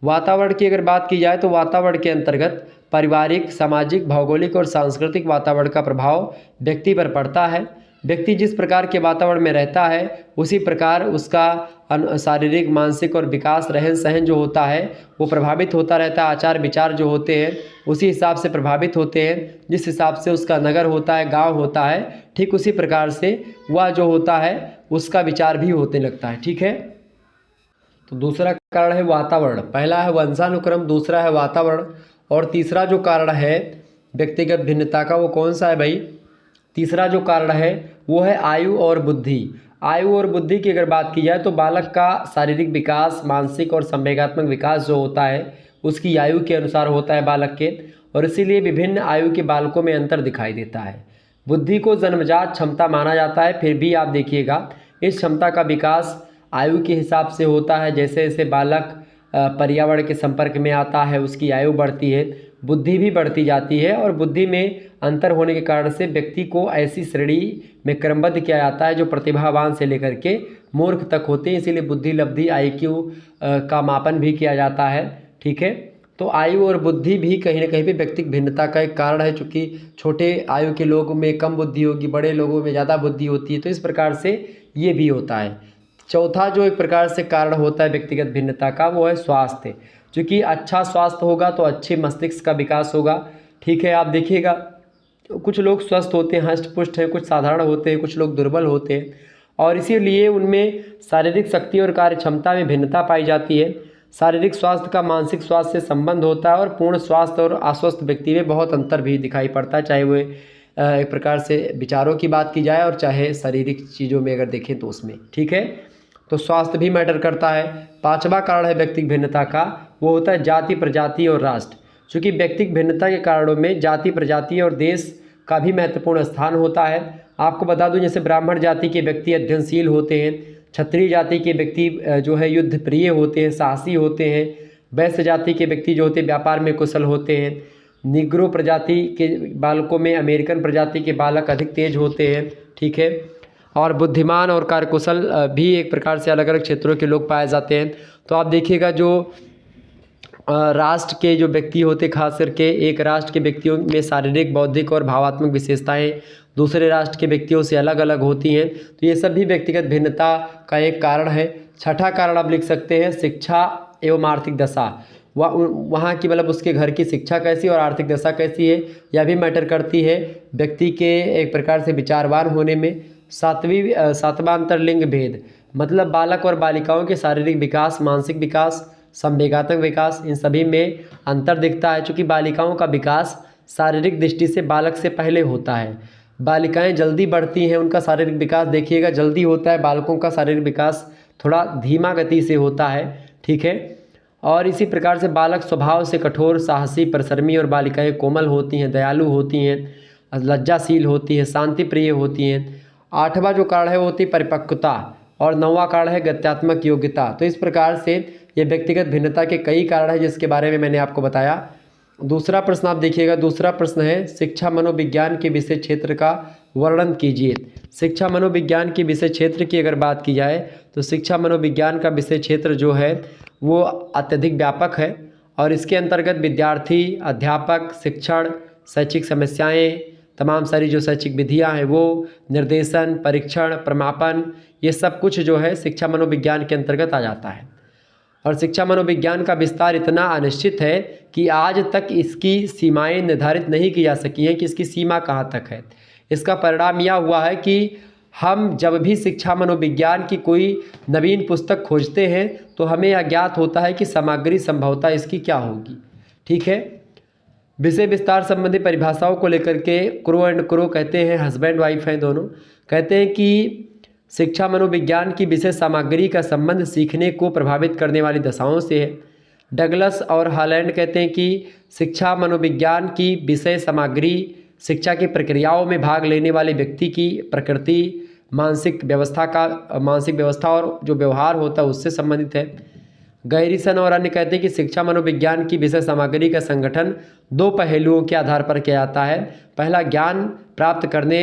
वातावरण की अगर बात की जाए तो वातावरण के अंतर्गत पारिवारिक, सामाजिक, भौगोलिक और सांस्कृतिक वातावरण का प्रभाव व्यक्ति पर पड़ता है। व्यक्ति जिस प्रकार के वातावरण में रहता है उसी प्रकार उसका शारीरिक, मानसिक और विकास, रहन सहन जो होता है वो प्रभावित होता रहता है। आचार विचार जो होते हैं उसी हिसाब से प्रभावित होते हैं। जिस हिसाब से उसका नगर होता है, गांव होता है, ठीक उसी प्रकार से वह जो होता है उसका विचार भी होने लगता है। ठीक है, तो दूसरा कारण है वातावरण। पहला है वंशानुक्रम, दूसरा है वातावरण और तीसरा जो कारण है व्यक्तिगत भिन्नता का वो कौन सा है भाई? तीसरा जो कारण है वो है आयु और बुद्धि। आयु और बुद्धि की अगर बात की जाए तो बालक का शारीरिक विकास, मानसिक और संवेगात्मक विकास जो होता है उसकी आयु के अनुसार होता है बालक के, और इसीलिए विभिन्न आयु के बालकों में अंतर दिखाई देता है। बुद्धि को जन्मजात क्षमता माना जाता है, फिर भी आप देखिएगा इस क्षमता का विकास आयु के हिसाब से होता है। जैसे जैसे बालक पर्यावरण के संपर्क में आता है उसकी आयु बढ़ती है, बुद्धि भी बढ़ती जाती है और बुद्धि में अंतर होने के कारण से व्यक्ति को ऐसी श्रेणी में क्रमबद्ध किया जाता है जो प्रतिभावान से लेकर के मूर्ख तक होते हैं। इसीलिए बुद्धि, लब्धि, IQ का मापन भी किया जाता है। ठीक है, तो आयु और बुद्धि भी कहीं ना कहीं पे व्यक्तिगत भिन्नता का एक कारण है। चूँकि छोटे आयु के लोगों में कम बुद्धि होगी, बड़े लोगों में ज़्यादा बुद्धि होती है, तो इस प्रकार से ये भी होता है। चौथा जो एक प्रकार से कारण होता है व्यक्तिगत भिन्नता का वो है स्वास्थ्य। क्योंकि अच्छा स्वास्थ्य होगा तो अच्छे मस्तिष्क का विकास होगा। ठीक है, आप देखिएगा कुछ लोग स्वस्थ होते हैं, हष्ट पुष्ट हैं, कुछ साधारण होते हैं, कुछ लोग दुर्बल होते हैं और इसीलिए उनमें शारीरिक शक्ति और कार्य क्षमता में भिन्नता पाई जाती है। शारीरिक स्वास्थ्य का मानसिक स्वास्थ्य से संबंध होता है और पूर्ण स्वास्थ्य और अस्वस्थ व्यक्ति में बहुत अंतर भी दिखाई पड़ता है, चाहे वो एक प्रकार से विचारों की बात की जाए और चाहे शारीरिक चीज़ों में अगर देखें तो उसमें। ठीक है, तो स्वास्थ्य भी मैटर करता है। पांचवा कारण है व्यक्तिगत भिन्नता का वो होता है जाति, प्रजाति और राष्ट्र। चूँकि व्यक्तिगत भिन्नता के कारणों में जाति, प्रजाति और देश का भी महत्वपूर्ण स्थान होता है। आपको बता दूं जैसे ब्राह्मण जाति के व्यक्ति अध्ययनशील होते हैं, क्षत्रिय जाति के व्यक्ति जो है युद्ध प्रिय होते हैं, साहसी होते हैं, वैश्य जाति के व्यक्ति जो होते हैं व्यापार में कुशल होते हैं, निग्रो प्रजाति के बालकों में अमेरिकन प्रजाति के बालक अधिक तेज होते हैं। ठीक है, और बुद्धिमान और कार्यकुशल भी एक प्रकार से अलग अलग क्षेत्रों के लोग पाए जाते हैं। तो आप देखिएगा जो राष्ट्र के जो व्यक्ति होते, खास करके एक राष्ट्र के व्यक्तियों में शारीरिक, बौद्धिक और भावात्मक विशेषताएं दूसरे राष्ट्र के व्यक्तियों से अलग अलग होती हैं। तो ये सब भी व्यक्तिगत भिन्नता का एक कारण है। छठा कारण आप लिख सकते हैं शिक्षा एवं आर्थिक दशा। वहाँ की मतलब उसके घर की शिक्षा कैसी और आर्थिक दशा कैसी है यह भी मैटर करती है व्यक्ति के एक प्रकार से विचारवान होने में। सातवां अंतरलिंग भेद, मतलब बालक और बालिकाओं के शारीरिक विकास, मानसिक विकास, संवेगात्मक विकास, इन सभी में अंतर दिखता है। चूँकि बालिकाओं का विकास शारीरिक दृष्टि से बालक से पहले होता है। बालिकाएं जल्दी बढ़ती हैं, उनका शारीरिक विकास देखिएगा जल्दी होता है, बालकों का शारीरिक विकास थोड़ा धीमा गति से होता है। ठीक है, और इसी प्रकार से बालक स्वभाव से कठोर, साहसी, परिश्रमी और बालिकाएं कोमल होती हैं, दयालु होती हैं, लज्जाशील होती हैं, शांति प्रिय होती हैं। आठवां जो कारण है वो होती है परिपक्वता और नौवां कारण है गत्यात्मक योग्यता। तो इस प्रकार से ये व्यक्तिगत भिन्नता के कई कारण हैं जिसके बारे में मैंने आपको बताया। दूसरा प्रश्न आप देखिएगा, दूसरा प्रश्न है शिक्षा मनोविज्ञान के विषय क्षेत्र का वर्णन कीजिए। शिक्षा मनोविज्ञान के विषय क्षेत्र की अगर बात की जाए तो शिक्षा मनोविज्ञान का विषय क्षेत्र जो है वो अत्यधिक व्यापक है और इसके अंतर्गत विद्यार्थी, अध्यापक, शिक्षण, शैक्षिक समस्याएं, तमाम सारी जो शैक्षिक विधियाँ हैं वो, निर्देशन, परीक्षण, प्रमापन, ये सब कुछ जो है शिक्षा मनोविज्ञान के अंतर्गत आ जाता है। और शिक्षा मनोविज्ञान का विस्तार इतना अनिश्चित है कि आज तक इसकी सीमाएं निर्धारित नहीं की जा सकी हैं कि इसकी सीमा कहाँ तक है। इसका परिणाम यह हुआ है कि हम जब भी शिक्षा मनोविज्ञान की कोई नवीन पुस्तक खोजते हैं तो हमें यह ज्ञात होता है कि सामग्री संभवतः इसकी क्या होगी। ठीक है, विषय विस्तार संबंधी परिभाषाओं को लेकर के क्रो एंड क्रो कहते हैं, हस्बैंड वाइफ हैं दोनों, कहते हैं कि शिक्षा मनोविज्ञान की विषय सामग्री का संबंध सीखने को प्रभावित करने वाली दशाओं से है। डगलस और हॉलैंड कहते हैं कि शिक्षा मनोविज्ञान की विषय सामग्री शिक्षा की प्रक्रियाओं में भाग लेने वाले व्यक्ति की प्रकृति, मानसिक व्यवस्था और जो व्यवहार होता है उससे संबंधित है। गैरिसन और अन्य कहते हैं कि शिक्षा मनोविज्ञान की विषय सामग्री का संगठन दो पहलुओं के आधार पर किया जाता है। पहला, ज्ञान प्राप्त करने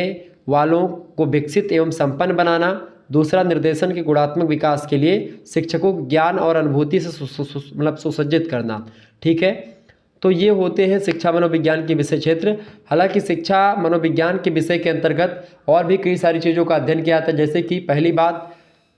वालों को विकसित एवं संपन्न बनाना। दूसरा, निर्देशन के गुणात्मक विकास के लिए शिक्षकों को ज्ञान और अनुभूति से सुसज्जित करना। ठीक है, तो ये होते हैं शिक्षा मनोविज्ञान के विषय क्षेत्र। हालांकि शिक्षा मनोविज्ञान के विषय के अंतर्गत और भी कई सारी चीज़ों का अध्ययन किया जाता है, जैसे कि पहली बात,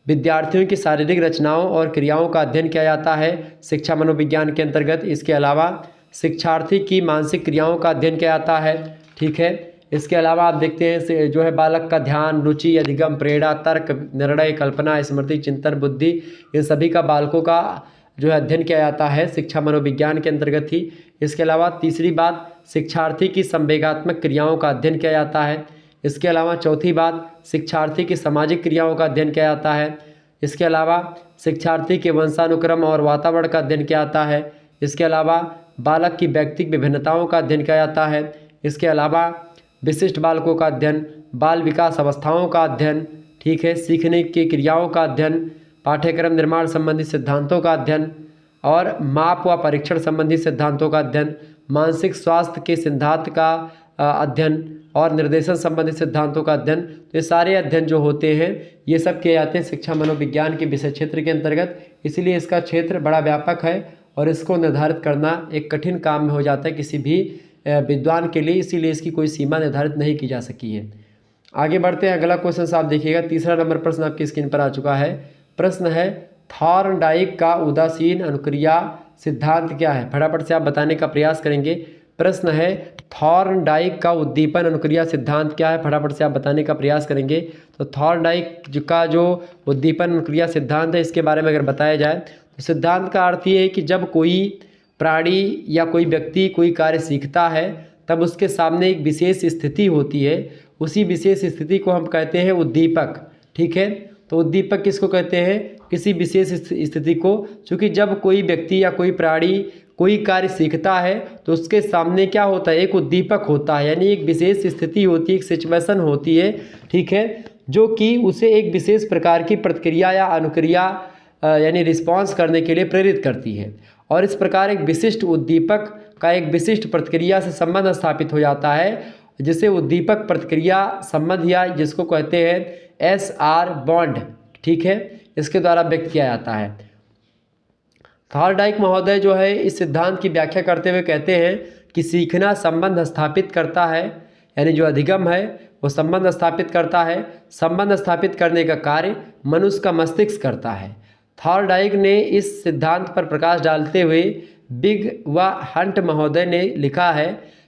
विद्यार्थियों की शारीरिक रचनाओं और क्रियाओं का अध्ययन किया जाता है शिक्षा मनोविज्ञान के अंतर्गत। इसके अलावा शिक्षार्थी की मानसिक क्रियाओं का अध्ययन किया जाता है। ठीक है, इसके अलावा आप देखते हैं जो है बालक का ध्यान, रुचि, अधिगम, प्रेरणा, तर्क, निर्णय, कल्पना, स्मृति, चिंतन, बुद्धि, इन सभी का बालकों का जो है अध्ययन किया जाता है शिक्षा मनोविज्ञान के अंतर्गत ही। इसके अलावा तीसरी बात, शिक्षार्थी की संवेगात्मक क्रियाओं का अध्ययन किया जाता है। इसके अलावा चौथी बात, शिक्षार्थी की सामाजिक क्रियाओं का अध्ययन किया जाता है। इसके अलावा शिक्षार्थी के वंशानुक्रम और वातावरण का अध्ययन किया जाता है। इसके अलावा बालक की व्यक्तिगत विभिन्नताओं का अध्ययन किया जाता है। इसके अलावा विशिष्ट बालकों का अध्ययन, बाल विकास अवस्थाओं का अध्ययन, ठीक है, सीखने की क्रियाओं का अध्ययन, पाठ्यक्रम निर्माण संबंधी सिद्धांतों का अध्ययन और माप व परीक्षण संबंधी सिद्धांतों का अध्ययन, मानसिक स्वास्थ्य के सिद्धांत का अध्ययन और निर्देशन संबंधी सिद्धांतों का अध्ययन। तो ये सारे अध्ययन जो होते हैं ये सब किए जाते हैं शिक्षा मनोविज्ञान के विषय क्षेत्र के अंतर्गत। इसीलिए इसका क्षेत्र बड़ा व्यापक है और इसको निर्धारित करना एक कठिन काम में हो जाता है किसी भी विद्वान के लिए, इसीलिए इसकी कोई सीमा निर्धारित नहीं की जा सकी है। आगे बढ़ते हैं, अगला क्वेश्चन आप देखिएगा, तीसरा नंबर प्रश्न आपकी स्क्रीन पर आ चुका है। प्रश्न है, थॉर्नडाइक का उदासीन अनुक्रिया सिद्धांत क्या है? फटाफट से आप बताने का प्रयास करेंगे। प्रश्न है, थॉर्नडाइक का उद्दीपन अनुक्रिया सिद्धांत क्या है? फटाफट से आप बताने का प्रयास करेंगे। तो थॉर्नडाइक का जो उद्दीपन अनुक्रिया सिद्धांत है इसके बारे में अगर बताया जाए तो सिद्धांत का अर्थ ये है कि जब कोई प्राणी या कोई व्यक्ति कोई कार्य सीखता है तब उसके सामने एक विशेष स्थिति होती है, उसी विशेष स्थिति को हम कहते हैं उद्दीपक। ठीक है, तो उद्दीपक किसको कहते हैं? किसी विशेष स्थिति को। क्योंकि जब कोई व्यक्ति या कोई प्राणी कोई कार्य सीखता है तो उसके सामने क्या होता है? एक उद्दीपक होता है, यानी एक विशेष स्थिति होती है, एक सिचुएशन होती है। ठीक है, जो कि उसे एक विशेष प्रकार की प्रतिक्रिया या अनुक्रिया यानी रिस्पॉन्स करने के लिए प्रेरित करती है। और इस प्रकार एक विशिष्ट उद्दीपक का एक विशिष्ट प्रतिक्रिया से संबंध स्थापित हो जाता है, जिसे उद्दीपक प्रतिक्रिया संबंध या जिसको कहते हैं SR बॉन्ड, ठीक है, इसके द्वारा व्यक्त किया जाता है। थॉर्नडाइक महोदय जो है इस सिद्धांत की व्याख्या करते हुए कहते हैं कि सीखना संबंध स्थापित करता है, यानी जो अधिगम है वो संबंध स्थापित करता है। संबंध स्थापित करने का कार्य मनुष्य का मस्तिष्क करता है। थॉर्नडाइक ने इस सिद्धांत पर प्रकाश डालते हुए बिग व हंट महोदय ने लिखा है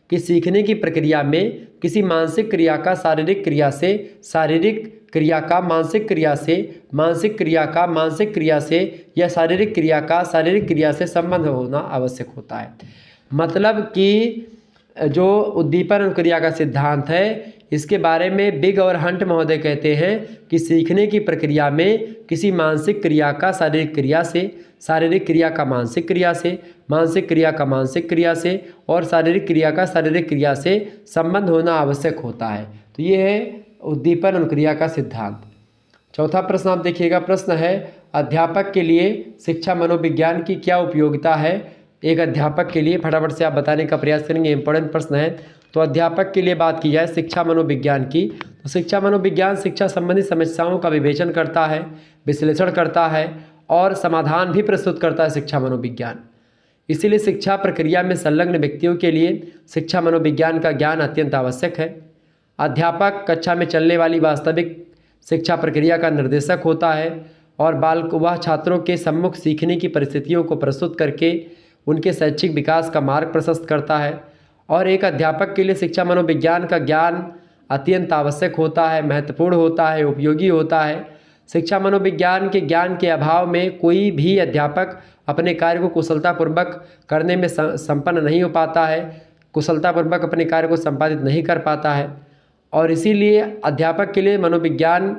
कि सीखने की प्रक्रिया में किसी मानसिक क्रिया का शारीरिक क्रिया से, शारीरिक क्रिया का मानसिक क्रिया से, मानसिक क्रिया का मानसिक क्रिया से या शारीरिक क्रिया का शारीरिक क्रिया से संबंध होना आवश्यक होता है। मतलब कि जो उद्दीपन अनुक्रिया का सिद्धांत है इसके बारे में बिग और हंट महोदय कहते हैं कि सीखने की प्रक्रिया में किसी मानसिक क्रिया का शारीरिक क्रिया से, शारीरिक क्रिया का मानसिक क्रिया से, मानसिक क्रिया का मानसिक क्रिया से और शारीरिक क्रिया का शारीरिक क्रिया से संबंध होना आवश्यक होता है। तो ये है उद्दीपन अनुक्रिया का सिद्धांत। चौथा प्रश्न आप देखिएगा। प्रश्न है, अध्यापक के लिए शिक्षा मनोविज्ञान की क्या उपयोगिता है? एक अध्यापक के लिए फटाफट से आप बताने का प्रयास करेंगे, इंपॉर्टेंट प्रश्न है। तो अध्यापक के लिए बात की जाए शिक्षा मनोविज्ञान की, तो शिक्षा मनोविज्ञान शिक्षा संबंधी समस्याओं का विवेचन करता है, विश्लेषण करता है और समाधान भी प्रस्तुत करता है शिक्षा मनोविज्ञान। इसीलिए शिक्षा प्रक्रिया में संलग्न व्यक्तियों के लिए शिक्षा मनोविज्ञान का ज्ञान अत्यंत आवश्यक है। अध्यापक कक्षा में चलने वाली वास्तविक शिक्षा प्रक्रिया का निर्देशक होता है और वह छात्रों के सम्मुख सीखने की परिस्थितियों को प्रस्तुत करके उनके शैक्षिक विकास का मार्ग प्रशस्त करता है। और एक अध्यापक के लिए शिक्षा मनोविज्ञान का ज्ञान अत्यंत आवश्यक होता है, महत्वपूर्ण होता है, उपयोगी होता है। शिक्षा मनोविज्ञान के ज्ञान के अभाव में कोई भी अध्यापक अपने कार्य को कुशलतापूर्वक करने में संपन्न नहीं हो पाता है, कुशलतापूर्वक अपने कार्य को संपादित नहीं कर पाता है। और इसीलिए अध्यापक के लिए मनोविज्ञान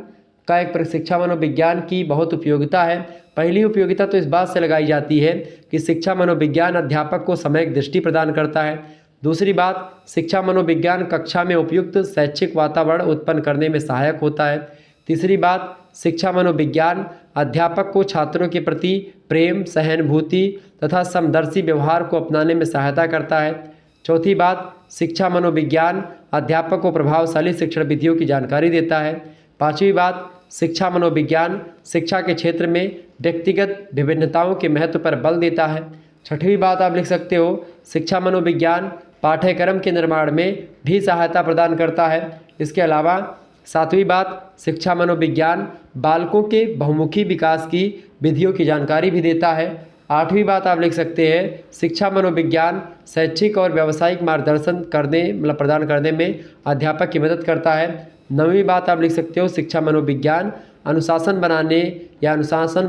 का एक शिक्षा मनोविज्ञान की बहुत उपयोगिता है। पहली उपयोगिता तो इस बात से लगाई जाती है कि शिक्षा मनोविज्ञान अध्यापक को सम्यक दृष्टि प्रदान करता है। दूसरी बात, शिक्षा मनोविज्ञान कक्षा में उपयुक्त शैक्षिक वातावरण उत्पन्न करने में सहायक होता है। तीसरी बात, शिक्षा मनोविज्ञान अध्यापक को छात्रों के प्रति प्रेम, सहानुभूति तथा समदर्शी व्यवहार को अपनाने में सहायता करता है। चौथी बात, शिक्षा मनोविज्ञान अध्यापक को प्रभावशाली शिक्षण विधियों की जानकारी देता है। पांचवी बात, शिक्षा मनोविज्ञान शिक्षा के क्षेत्र में व्यक्तिगत विभिन्नताओं के महत्व पर बल देता है। छठवीं बात आप लिख सकते हो, शिक्षा मनोविज्ञान पाठ्यक्रम के निर्माण में भी सहायता प्रदान करता है। इसके अलावा सातवीं बात, शिक्षा मनोविज्ञान बालकों के बहुमुखी विकास की विधियों की जानकारी भी देता है। आठवीं बात आप लिख सकते हैं, शिक्षा मनोविज्ञान शैक्षिक और व्यावसायिक मार्गदर्शन प्रदान करने में अध्यापक की मदद करता है। नवीं बात आप लिख सकते हो, शिक्षा मनोविज्ञान अनुशासन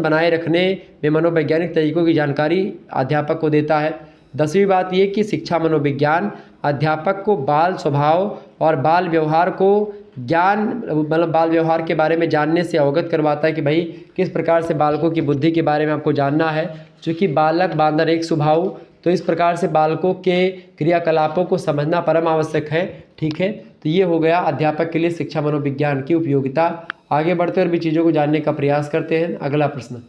बनाए रखने में मनोवैज्ञानिक तरीकों की जानकारी अध्यापक को देता है। 10वीं बात ये कि शिक्षा मनोविज्ञान अध्यापक को बाल स्वभाव और बाल व्यवहार को बाल व्यवहार के बारे में जानने से अवगत करवाता है कि भाई किस प्रकार से बालकों की बुद्धि के बारे में आपको जानना है। चूँकि बालक बांदर एक स्वभाव, तो इस प्रकार से बालकों के क्रियाकलापों को समझना परम आवश्यक है। ठीक है, तो ये हो गया अध्यापक के लिए शिक्षा मनोविज्ञान की उपयोगिता। आगे बढ़ते और भी चीज़ों को जानने का प्रयास करते हैं। अगला प्रश्न,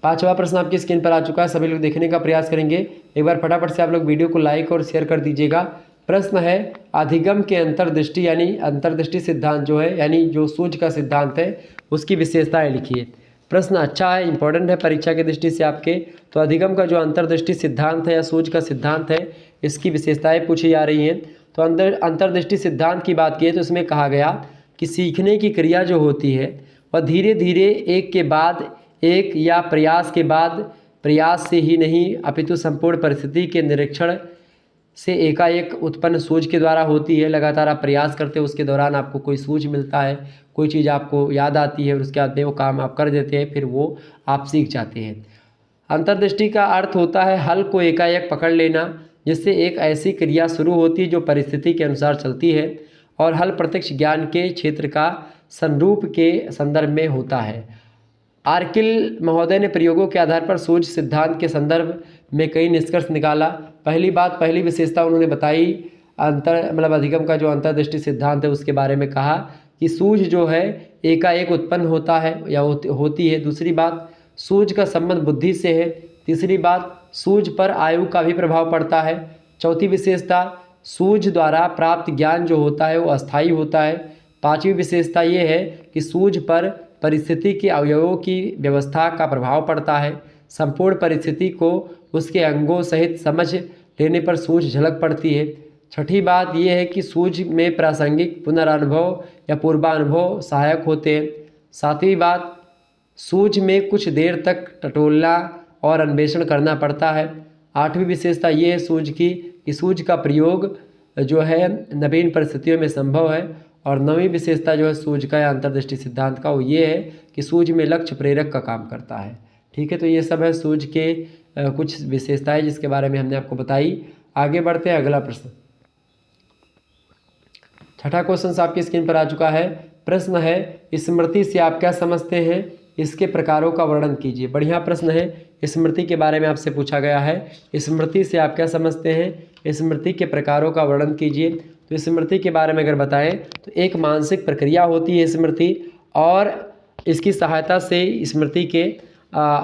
पांचवा प्रश्न आपकी स्क्रीन पर आ चुका है, सभी लोग देखने का प्रयास करेंगे। एक बार फटाफट से आप लोग वीडियो को लाइक और शेयर कर दीजिएगा। प्रश्न है, अधिगम के अंतर्दृष्टि यानी अंतर्दृष्टि सिद्धांत जो है, यानी जो सूझ का सिद्धांत है, उसकी विशेषताएं लिखिए। प्रश्न अच्छा है, इंपॉर्टेंट है परीक्षा की दृष्टि से आपके। तो अधिगम का जो अंतर्दृष्टि सिद्धांत है या सूझ का सिद्धांत है, इसकी विशेषताएं पूछी जा रही हैं। तो अंतर्दृष्टि सिद्धांत की बात की तो इसमें कहा गया कि सीखने की क्रिया जो होती है वह धीरे धीरे एक के बाद एक या प्रयास के बाद प्रयास से ही नहीं अपितु संपूर्ण परिस्थिति के निरीक्षण से एकाएक उत्पन्न सूझ के द्वारा होती है। लगातार आप प्रयास करते हो, उसके दौरान आपको कोई सूझ मिलता है, कोई चीज़ आपको याद आती है और उसके बाद में वो काम आप कर देते हैं, फिर वो आप सीख जाते हैं। अंतर्दृष्टि का अर्थ होता है हल को एकाएक पकड़ लेना, जिससे एक ऐसी क्रिया शुरू होती है जो परिस्थिति के अनुसार चलती है और हल प्रत्यक्ष ज्ञान के क्षेत्र का संरूप के संदर्भ में होता है। आर्किल महोदय ने प्रयोगों के आधार पर सूझ सिद्धांत के संदर्भ में कई निष्कर्ष निकाला। पहली विशेषता उन्होंने बताई अधिगम का जो अंतर्दृष्टि सिद्धांत है उसके बारे में कहा कि सूझ जो है एकाएक उत्पन्न होता है या होती है। दूसरी बात, सूझ का संबंध बुद्धि से है। तीसरी बात, सूझ पर आयु का भी प्रभाव पड़ता है। चौथी विशेषता, सूझ द्वारा प्राप्त ज्ञान जो होता है वो अस्थायी होता है। पांचवी विशेषता ये है कि सूझ पर परिस्थिति के अवयवों की व्यवस्था का प्रभाव पड़ता है। संपूर्ण परिस्थिति को उसके अंगों सहित समझ लेने पर सूझ झलक पड़ती है। छठी बात यह है कि सूझ में प्रासंगिक पुनरानुभव या पूर्वानुभव सहायक होते हैं। सातवीं बात, सूझ में कुछ देर तक टटोलना और अन्वेषण करना पड़ता है। आठवीं विशेषता ये है सूझ की कि सूझ का प्रयोग जो है नवीन परिस्थितियों में संभव है। और नवीं विशेषता जो है सूझ का या अंतर्दृष्टि सिद्धांत का वो ये है कि सूझ में लक्ष्य प्रेरक का काम करता है। ठीक है, तो ये सब है सूझ के कुछ विशेषताएं जिसके बारे में हमने आपको बताई। आगे बढ़ते हैं, अगला प्रश्न। छठा क्वेश्चन आपकी स्क्रीन पर आ चुका है। प्रश्न है, स्मृति से आप क्या समझते हैं, इसके प्रकारों का वर्णन कीजिए। बढ़िया प्रश्न है, स्मृति के बारे में आपसे पूछा गया है। स्मृति से आप क्या समझते हैं, स्मृति के प्रकारों का वर्णन कीजिए। तो स्मृति के बारे में अगर बताएं तो एक मानसिक प्रक्रिया होती है स्मृति, और इसकी सहायता से स्मृति के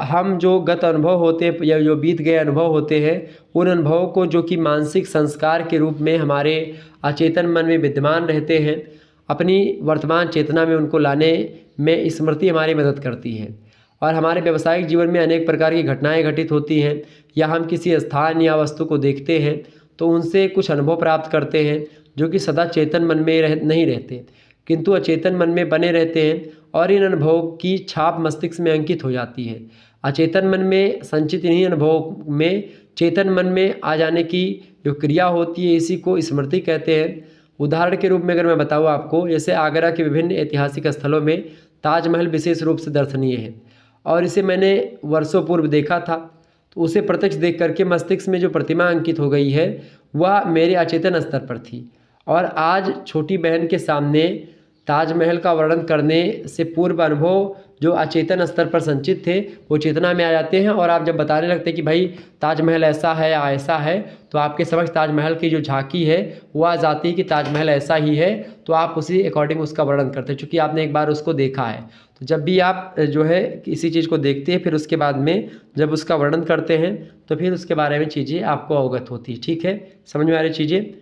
हम जो गत अनुभव होते हैं या जो बीत गए अनुभव होते हैं उन अनुभवों को जो कि मानसिक संस्कार के रूप में हमारे अचेतन मन में विद्यमान रहते हैं, अपनी वर्तमान चेतना में उनको लाने में स्मृति हमारी मदद करती है। और हमारे व्यावसायिक जीवन में अनेक प्रकार की घटनाएं घटित होती हैं या हम किसी स्थान या वस्तु को देखते हैं तो उनसे कुछ अनुभव प्राप्त करते हैं जो कि सदा चेतन मन में नहीं रहते, किंतु अचेतन मन में बने रहते हैं और इन अनुभवों की छाप मस्तिष्क में अंकित हो जाती है। अचेतन मन में संचित इन्हीं अनुभवों में चेतन मन में आ जाने की जो क्रिया होती है, इसी को स्मृति कहते हैं। उदाहरण के रूप में अगर मैं बताऊँ आपको, जैसे आगरा के विभिन्न ऐतिहासिक स्थलों में ताजमहल विशेष रूप से दर्शनीय है और इसे मैंने वर्षों पूर्व देखा था, तो उसे प्रत्यक्ष देख करके मस्तिष्क में जो प्रतिमा अंकित हो गई है वह मेरे अचेतन स्तर पर थी। और आज छोटी बहन के सामने ताजमहल का वर्णन करने से पूर्व अनुभव जो अचेतन स्तर पर संचित थे वो चेतना में आ जाते हैं, और आप जब बताने लगते हैं कि भाई ताजमहल ऐसा है या ऐसा है, तो आपके समक्ष ताजमहल की जो झांकी है वो आ जाती है कि ताजमहल ऐसा ही है, तो आप उसी अकॉर्डिंग उसका वर्णन करते हैं, चूँकि आपने एक बार उसको देखा है। तो जब भी आप जो है किसी चीज़ को देखते हैं, फिर उसके बाद में जब उसका वर्णन करते हैं तो फिर उसके बारे में चीज़ें आपको अवगत होती है। ठीक है, समझ में आ रही चीज़ें।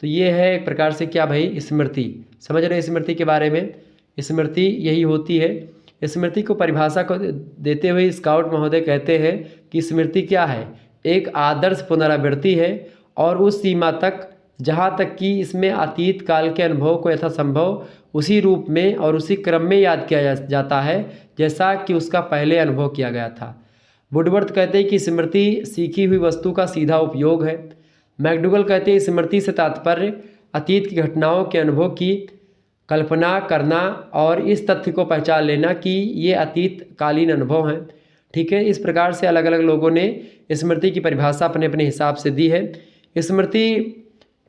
तो ये है एक प्रकार से क्या भाई, स्मृति। समझ रहे स्मृति के बारे में? स्मृति यही होती है। स्मृति को परिभाषा को देते हुए स्काउट महोदय कहते हैं कि स्मृति क्या है, एक आदर्श पुनरावृत्ति है और उस सीमा तक जहाँ तक कि इसमें अतीत काल के अनुभव को यथासंभव उसी रूप में और उसी क्रम में याद किया जाता है जैसा कि उसका पहले अनुभव किया गया था। वुडवर्थ कहते हैं कि स्मृति सीखी हुई वस्तु का सीधा उपयोग है। मैकडूगल कहते हैं स्मृति से तात्पर्य अतीत की घटनाओं के अनुभव की कल्पना करना और इस तथ्य को पहचान लेना कि ये अतीत कालीन अनुभव हैं। ठीक है, इस प्रकार से अलग अलग लोगों ने स्मृति की परिभाषा अपने अपने हिसाब से दी है। स्मृति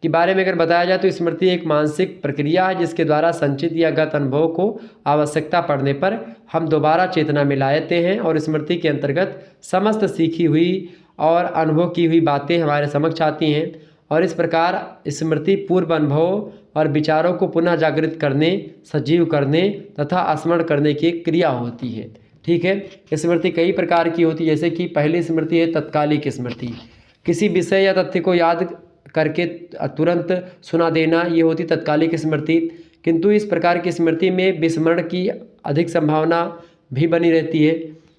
के बारे में अगर बताया जाए तो स्मृति एक मानसिक प्रक्रिया है जिसके द्वारा संचित या गत अनुभव को आवश्यकता पड़ने पर हम दोबारा चेतना में लाते हैं, और स्मृति के अंतर्गत समस्त सीखी हुई और अनुभव की हुई बातें हमारे समक्ष आती हैं, और इस प्रकार स्मृति पूर्व अनुभव और विचारों को पुनः जागृत करने, सजीव करने तथा स्मरण करने की एक क्रिया होती है। ठीक है, स्मृति कई प्रकार की होती है, जैसे कि पहली स्मृति है तत्कालिक स्मृति, किसी विषय या तथ्य को याद करके तुरंत सुना देना, ये होती तत्कालिक स्मृति। किंतु इस प्रकार की स्मृति में विस्मरण की अधिक संभावना भी बनी रहती है।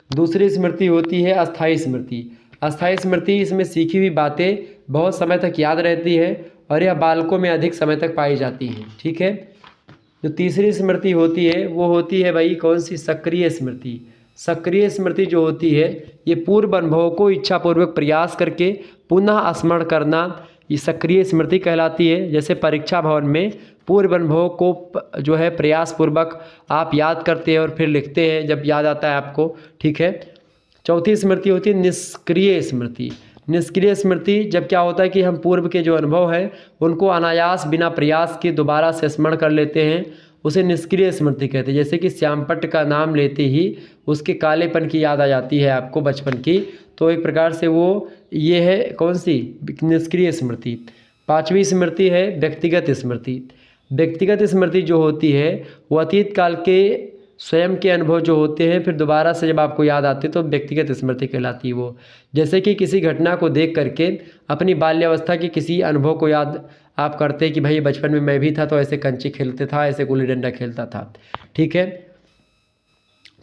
दूसरी स्मृति होती है अस्थायी स्मृति। अस्थायी स्मृति, इसमें सीखी हुई बातें बहुत समय तक याद रहती है और यह बालकों में अधिक समय तक पाई जाती हैं। ठीक है, जो तीसरी स्मृति होती है वो होती है भाई कौन सी, सक्रिय स्मृति। सक्रिय स्मृति जो होती है ये पूर्व अनुभवों को इच्छापूर्वक प्रयास करके पुनः स्मरण करना, ये सक्रिय स्मृति कहलाती है। जैसे परीक्षा भवन में पूर्व अनुभवों को जो है प्रयासपूर्वक आप याद करते हैं और फिर लिखते हैं जब याद आता है आपको। ठीक है, चौथी स्मृति होती है निष्क्रिय स्मृति। निष्क्रिय स्मृति जब क्या होता है कि हम पूर्व के जो अनुभव हैं उनको अनायास बिना प्रयास के दोबारा से स्मरण कर लेते हैं, उसे निष्क्रिय स्मृति कहते हैं। जैसे कि श्यामपट्ट का नाम लेते ही उसके कालेपन की याद आ जाती है आपको बचपन की, तो एक प्रकार से वो ये है कौन सी, निष्क्रिय स्मृति। पांचवी स्मृति है व्यक्तिगत स्मृति। व्यक्तिगत स्मृति जो होती है वो अतीत काल के स्वयं के अनुभव जो होते हैं फिर दोबारा से जब आपको याद आते तो व्यक्तिगत स्मृति कहलाती है वो। जैसे कि किसी घटना को देख करके अपनी बाल्यावस्था के किसी अनुभव को याद आप करते हैं कि भाई बचपन में मैं भी था तो ऐसे कंचे खेलते था, ऐसे गुल्ली डंडा खेलता था। ठीक है,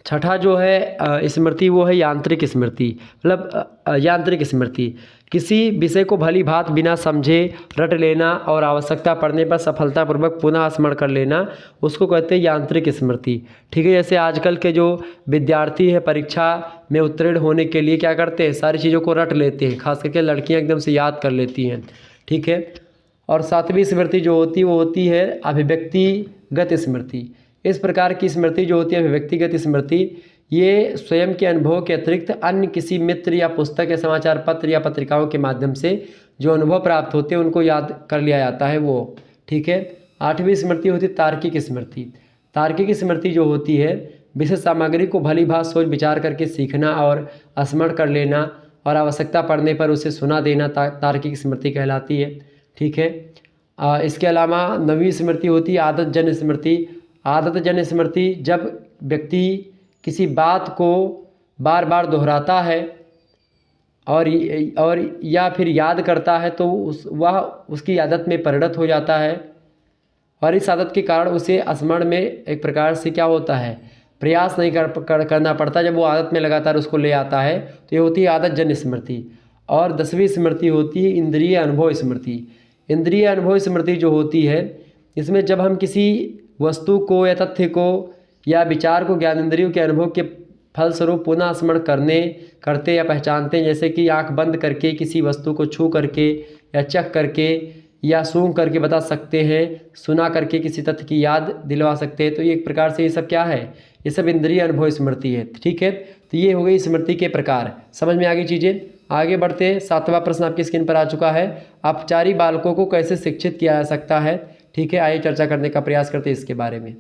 छठा जो है स्मृति वो है यांत्रिक स्मृति। मतलब यांत्रिक स्मृति किसी विषय को भली भांति बिना समझे रट लेना और आवश्यकता पड़ने पर सफलतापूर्वक पुनः स्मरण कर लेना, उसको कहते हैं यांत्रिक स्मृति। ठीक है, जैसे आजकल के जो विद्यार्थी है परीक्षा में उत्तीर्ण होने के लिए क्या करते हैं, सारी चीज़ों को रट लेते हैं, खास करके लड़कियां एकदम से याद कर लेती हैं। ठीक है, और सातवीं स्मृति जो होती है वो होती है अभिव्यक्तिगत स्मृति। इस प्रकार की स्मृति जो होती है अभिव्यक्तिगत स्मृति, ये स्वयं के अनुभव के अतिरिक्त अन्य किसी मित्र या पुस्तक या समाचार पत्र या पत्रिकाओं के माध्यम से जो अनुभव प्राप्त होते हैं उनको याद कर लिया जाता है वो। ठीक है, आठवीं स्मृति होती है तार्किक स्मृति। तार्किक स्मृति जो होती है विशेष सामग्री को भली भांति सोच विचार करके सीखना और स्मरण कर लेना और आवश्यकता पड़ने पर उसे सुना देना तार्किक स्मृति कहलाती है। ठीक है, इसके अलावा नवीं स्मृति होती है आदत जन स्मृति। आदत जन स्मृति जब व्यक्ति किसी बात को बार बार दोहराता है और या फिर याद करता है तो वह उसकी आदत में परिणत हो जाता है, और इस आदत के कारण उसे स्मरण में एक प्रकार से क्या होता है, प्रयास नहीं करना पड़ता। जब वो आदत में लगातार उसको ले आता है तो ये होती है आदत जन स्मृति। और 10वीं स्मृति होती है इंद्रिय अनुभव स्मृति। इंद्रिय अनुभव स्मृति जो होती है, इसमें जब हम किसी वस्तु को या तथ्य को या विचार को ज्ञानेंद्रियों के अनुभव के फलस्वरूप पुनः स्मरण करते या पहचानते हैं, जैसे कि आंख बंद करके किसी वस्तु को छू करके या चख करके या सूंघ करके बता सकते हैं, सुना करके किसी तथ्य की याद दिलवा सकते हैं। तो ये एक प्रकार से ये सब क्या है, ये सब इंद्रिय अनुभव स्मृति है। ठीक है, तो ये हो गई स्मृति के प्रकार। समझ में आ गई चीज़ें। आगे बढ़ते हैं। 7वां प्रश्न आपकी स्क्रीन पर आ चुका है। अपचारी बालकों को कैसे शिक्षित किया जा सकता है। ठीक है, आइए चर्चा करने का प्रयास करते हैं इसके बारे में।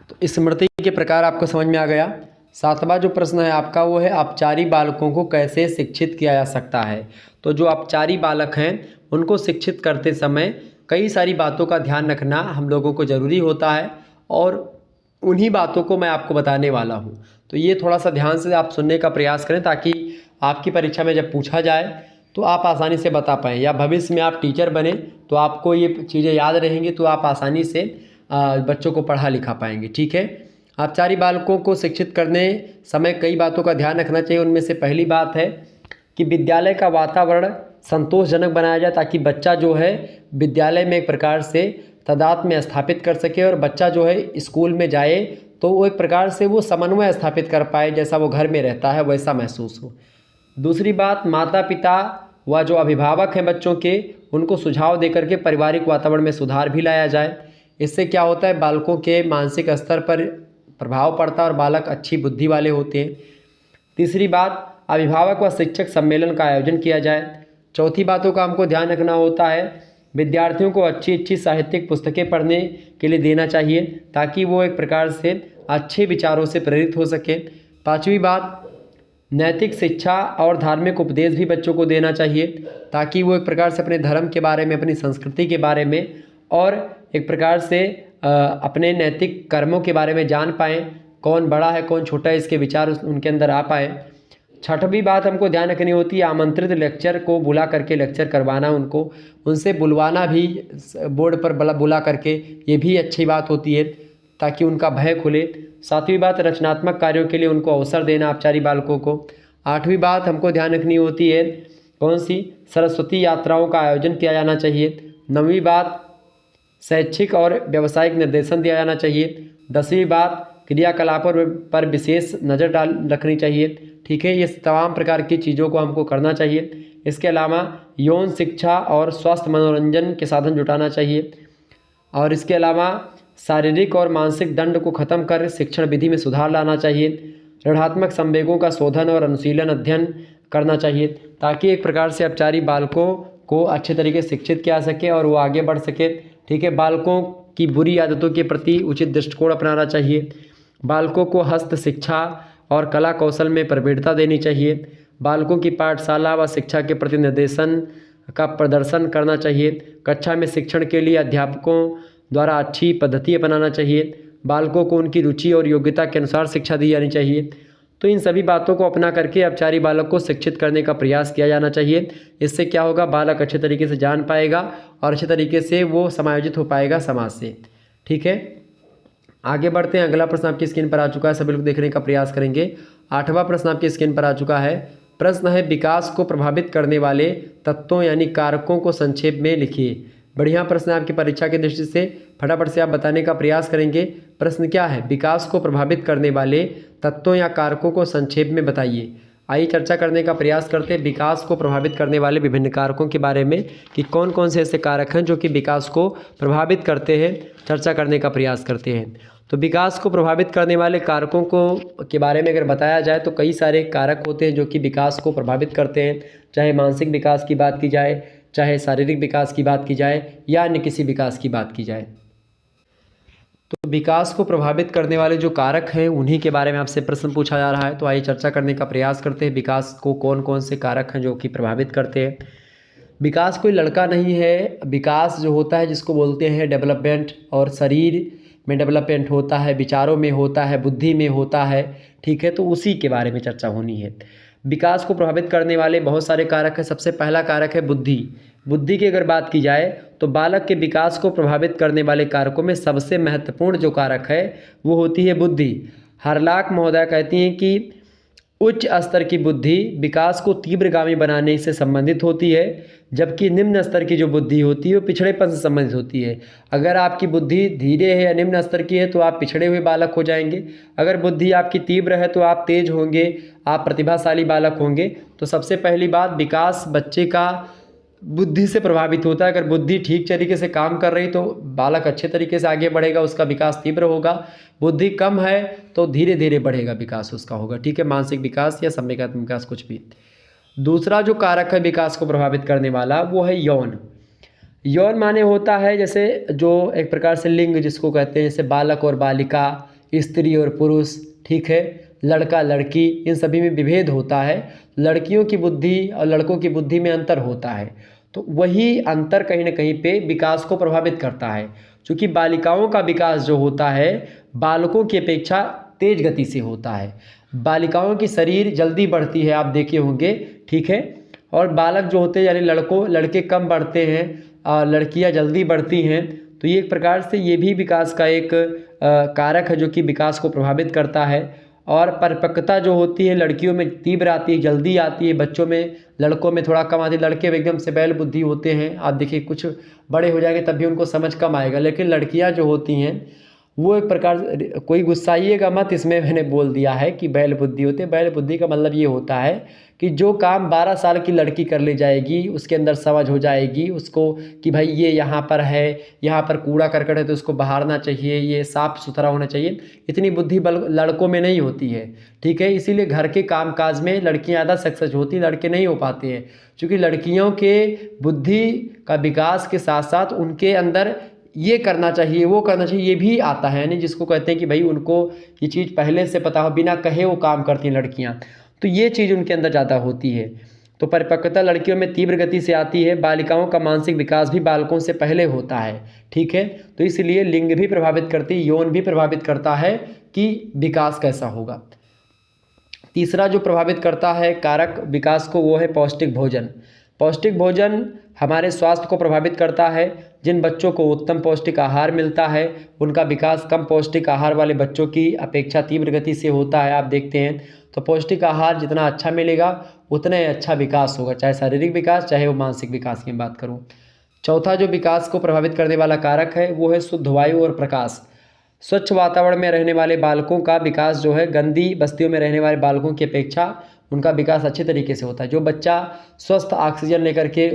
तो स्मृति के प्रकार आपको समझ में आ गया। 7वां जो प्रश्न है आपका वो है अपचारी बालकों को कैसे शिक्षित किया जा सकता है। तो जो अपचारी बालक हैं उनको शिक्षित करते समय कई सारी बातों का ध्यान रखना हम लोगों को ज़रूरी होता है और उन्हीं बातों को मैं आपको बताने वाला हूँ। तो ये थोड़ा सा ध्यान से आप सुनने का प्रयास करें ताकि आपकी परीक्षा में जब पूछा जाए तो आप आसानी से बता पाएँ, या भविष्य में आप टीचर बने तो आपको ये चीज़ें याद रहेंगी, तो आप आसानी से बच्चों को पढ़ा लिखा पाएंगे। ठीक है, अपचारी बालकों को शिक्षित करने समय कई बातों का ध्यान रखना चाहिए। उनमें से पहली बात है कि विद्यालय का वातावरण संतोषजनक बनाया जाए ताकि बच्चा जो है विद्यालय में एक प्रकार से तादात्म्य में स्थापित कर सके और बच्चा जो है स्कूल में जाए तो वो एक प्रकार से वो समन्वय स्थापित कर पाए, जैसा वो घर में रहता है वैसा महसूस हो। दूसरी बात, माता पिता व जो अभिभावक हैं बच्चों के, उनको सुझाव देकर के पारिवारिक वातावरण में सुधार भी लाया जाए। इससे क्या होता है, बालकों के मानसिक स्तर पर प्रभाव पड़ता है और बालक अच्छी बुद्धि वाले होते हैं। तीसरी बात, अभिभावक व शिक्षक सम्मेलन का आयोजन किया जाए। चौथी बातों का हमको ध्यान रखना होता है, विद्यार्थियों को अच्छी साहित्यिक पुस्तकें पढ़ने के लिए देना चाहिए ताकि वो एक प्रकार से अच्छे विचारों से प्रेरित हो सके। पांचवी बात, नैतिक शिक्षा और धार्मिक उपदेश भी बच्चों को देना चाहिए ताकि वो एक प्रकार से अपने धर्म के बारे में, अपनी संस्कृति के बारे में और एक प्रकार से अपने नैतिक कर्मों के बारे में जान पाएँ, कौन बड़ा है कौन छोटा है, इसके विचार उनके अंदर आ पाए। छठवीं बात हमको ध्यान रखनी होती है, आमंत्रित लेक्चर को बुला करके लेक्चर करवाना, उनसे बुलवाना भी बोर्ड पर बुला करके, ये भी अच्छी बात होती है ताकि उनका भय खुले। सातवीं बात, रचनात्मक कार्यों के लिए उनको अवसर देना अपचारी बालकों को। आठवीं बात हमको ध्यान रखनी होती है कौन सी, सरस्वती यात्राओं का आयोजन किया जाना चाहिए। नौवीं बात, शैक्षिक और व्यावसायिक निर्देशन दिया जाना चाहिए। 10वीं बात, क्रियाकलापों पर विशेष नज़र रखनी चाहिए। ठीक है, ये तमाम प्रकार की चीज़ों को हमको करना चाहिए। इसके अलावा यौन शिक्षा और स्वास्थ्य मनोरंजन के साधन जुटाना चाहिए और इसके अलावा शारीरिक और मानसिक दंड को ख़त्म कर शिक्षण विधि में सुधार लाना चाहिए। ऋणात्मक संवेगों का शोधन और अनुशीलन अध्ययन करना चाहिए ताकि एक प्रकार से अपचारी बालकों को अच्छे तरीके से शिक्षित किया सके और वो आगे बढ़ सके। ठीक है, बालकों की बुरी आदतों के प्रति उचित दृष्टिकोण अपनाना चाहिए। बालकों को हस्त शिक्षा और कला कौशल में प्रवीणता देनी चाहिए। बालकों की पाठशाला व शिक्षा के प्रति निर्देशन का प्रदर्शन करना चाहिए। कक्षा में शिक्षण के लिए अध्यापकों द्वारा अच्छी पद्धति अपनाना चाहिए। बालकों को उनकी रुचि और योग्यता के अनुसार शिक्षा दी जानी चाहिए। तो इन सभी बातों को अपना करके अपचारी बालक को शिक्षित करने का प्रयास किया जाना चाहिए। इससे क्या होगा, बालक अच्छे तरीके से जान पाएगा और अच्छे तरीके से वो समायोजित हो पाएगा समाज से। ठीक है, आगे बढ़ते हैं। अगला प्रश्न आपकी स्क्रीन पर आ चुका है, सभी लोग देखने का प्रयास करेंगे। 8वां प्रश्न आपकी स्क्रीन पर आ चुका है। प्रश्न है, विकास को प्रभावित करने वाले तत्वों यानी कारकों को संक्षेप में लिखिए। बढ़िया प्रश्न है आपकी परीक्षा की दृष्टि से, फटाफट से आप बताने का प्रयास करेंगे। प्रश्न क्या है, विकास को प्रभावित करने वाले तत्वों या कारकों को संक्षेप में बताइए। आइए चर्चा करने का प्रयास करते हैं विकास को प्रभावित करने वाले विभिन्न कारकों के बारे में कि कौन कौन से ऐसे कारक हैं जो कि विकास को प्रभावित करते हैं। चर्चा करने का प्रयास करते हैं। तो विकास को प्रभावित करने वाले कारकों के बारे में अगर बताया जाए तो कई सारे कारक होते हैं जो कि विकास को प्रभावित करते हैं, चाहे मानसिक विकास की बात की जाए, चाहे शारीरिक विकास की बात की जाए या अन्य किसी विकास की बात की जाए। तो विकास को प्रभावित करने वाले जो कारक हैं उन्हीं के बारे में आपसे प्रश्न पूछा जा रहा है। तो आइए चर्चा करने का प्रयास करते हैं, विकास को कौन कौन से कारक हैं जो कि प्रभावित करते हैं। विकास कोई लड़का नहीं है, विकास जो होता है जिसको बोलते हैं डेवलपमेंट, और शरीर में डेवलपमेंट होता है, विचारों में होता है, बुद्धि में होता है। ठीक है, तो उसी के बारे में चर्चा होनी है। विकास को प्रभावित करने वाले बहुत सारे कारक हैं। सबसे पहला कारक है बुद्धि। बुद्धि की अगर बात की जाए तो बालक के विकास को प्रभावित करने वाले कारकों में सबसे महत्वपूर्ण जो कारक है वो होती है बुद्धि। हरलाख महोदय कहती हैं कि उच्च स्तर की बुद्धि विकास को तीव्रगामी बनाने से संबंधित होती है, जबकि निम्न स्तर की जो बुद्धि होती है वो पिछड़ेपन से संबंधित होती है। अगर आपकी बुद्धि धीरे है या निम्न स्तर की है तो आप पिछड़े हुए बालक हो जाएंगे। अगर बुद्धि आपकी तीव्र है तो आप तेज होंगे, आप प्रतिभाशाली बालक होंगे। तो सबसे पहली बात, विकास बच्चे का बुद्धि से प्रभावित होता है। अगर बुद्धि ठीक तरीके से काम कर रही तो बालक अच्छे तरीके से आगे बढ़ेगा, उसका विकास तीव्र होगा। बुद्धि कम है तो धीरे धीरे बढ़ेगा, विकास उसका होगा, ठीक है, मानसिक विकास या संवेगात्मक विकास कुछ भी। दूसरा जो कारक है विकास को प्रभावित करने वाला वो है यौन। यौन माने होता है जैसे जो एक प्रकार से लिंग जिसको कहते हैं, जैसे बालक और बालिका, स्त्री और पुरुष, ठीक है, लड़का लड़की, इन सभी में विभेद होता है। लड़कियों की बुद्धि और लड़कों की बुद्धि में अंतर होता है, तो वही अंतर कहीं ना कहीं पे विकास को प्रभावित करता है। क्योंकि बालिकाओं का विकास जो होता है बालकों की अपेक्षा तेज गति से होता है। बालिकाओं की शरीर जल्दी बढ़ती है, आप देखे होंगे, ठीक है, और बालक जो होते हैं यानी लड़के कम बढ़ते हैं, लड़कियां जल्दी बढ़ती हैं। तो ये एक प्रकार से ये भी विकास का एक कारक है जो कि विकास को प्रभावित करता है। और परिपक्वता जो होती है लड़कियों में तीव्र आती है, जल्दी आती है, बच्चों में, लड़कों में थोड़ा कम आती है। लड़के एकदम से बैल बुद्धि होते हैं, आप देखिए कुछ बड़े हो जाएंगे तब भी उनको समझ कम आएगा। लेकिन लड़कियां जो होती हैं वो एक प्रकार, कोई गुस्साइएगा मत, इसमें मैंने बोल दिया है कि बैल बुद्धि होती है। बैल बुद्धि का मतलब ये होता है कि जो काम 12 साल की लड़की कर ले जाएगी, उसके अंदर समझ हो जाएगी उसको कि भाई ये यहाँ पर है, यहाँ पर कूड़ा करकट है तो उसको बहारना चाहिए, ये साफ़ सुथरा होना चाहिए, इतनी बुद्धि लड़कों में नहीं होती है, ठीक है। इसीलिए घर के कामकाज में लड़कियाँ ज़्यादा सक्सेस होती, लड़के नहीं हो पाते हैं। क्योंकि लड़कियों के बुद्धि का विकास के साथ साथ उनके अंदर ये करना चाहिए वो करना चाहिए ये भी आता है, यानी जिसको कहते हैं कि भाई उनको ये चीज़ पहले से पता हो, बिना कहे वो काम करती हैं लड़कियाँ, तो ये चीज़ उनके अंदर ज़्यादा होती है। तो परिपक्वता लड़कियों में तीव्र गति से आती है, बालिकाओं का मानसिक विकास भी बालकों से पहले होता है, ठीक है। तो इसलिए लिंग भी प्रभावित करती है, यौन भी प्रभावित करता है कि विकास कैसा होगा। तीसरा जो प्रभावित करता है कारक विकास को वो है पौष्टिक भोजन। पौष्टिक भोजन हमारे स्वास्थ्य को प्रभावित करता है। जिन बच्चों को उत्तम पौष्टिक आहार मिलता है उनका विकास कम पौष्टिक आहार वाले बच्चों की अपेक्षा तीव्र गति से होता है, आप देखते हैं। तो पौष्टिक आहार जितना अच्छा मिलेगा उतना ही अच्छा विकास होगा, चाहे शारीरिक विकास चाहे वो मानसिक विकास की बात करूँ। चौथा जो विकास को प्रभावित करने वाला कारक है वो है शुद्ध वायु और प्रकाश। स्वच्छ वातावरण में रहने वाले बालकों का विकास जो है गंदी बस्तियों में रहने वाले बालकों की अपेक्षा उनका विकास अच्छे तरीके से होता है। जो बच्चा स्वस्थ ऑक्सीजन लेकर के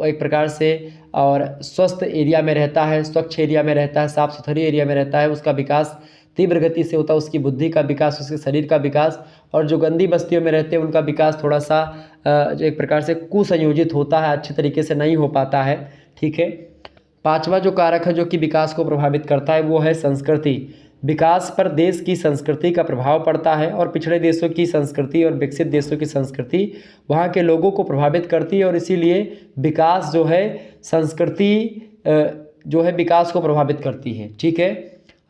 एक प्रकार से और स्वस्थ एरिया में रहता है, स्वच्छ एरिया में रहता है, साफ़ सुथरी एरिया में रहता है, उसका विकास तीव्र गति से होता है, उसकी बुद्धि का विकास, उसके शरीर का विकास। और जो गंदी बस्तियों में रहते हैं उनका विकास थोड़ा सा जो एक प्रकार से कुसंयोजित होता है, अच्छे तरीके से नहीं हो पाता है, ठीक है। पांचवा जो कारक है जो कि विकास को प्रभावित करता है वो है संस्कृति। विकास पर देश की संस्कृति का प्रभाव पड़ता है और पिछड़े देशों की संस्कृति और विकसित देशों की संस्कृति वहाँ के लोगों को प्रभावित करती है। और इसीलिए विकास जो है संस्कृति जो है विकास को प्रभावित करती है, ठीक है।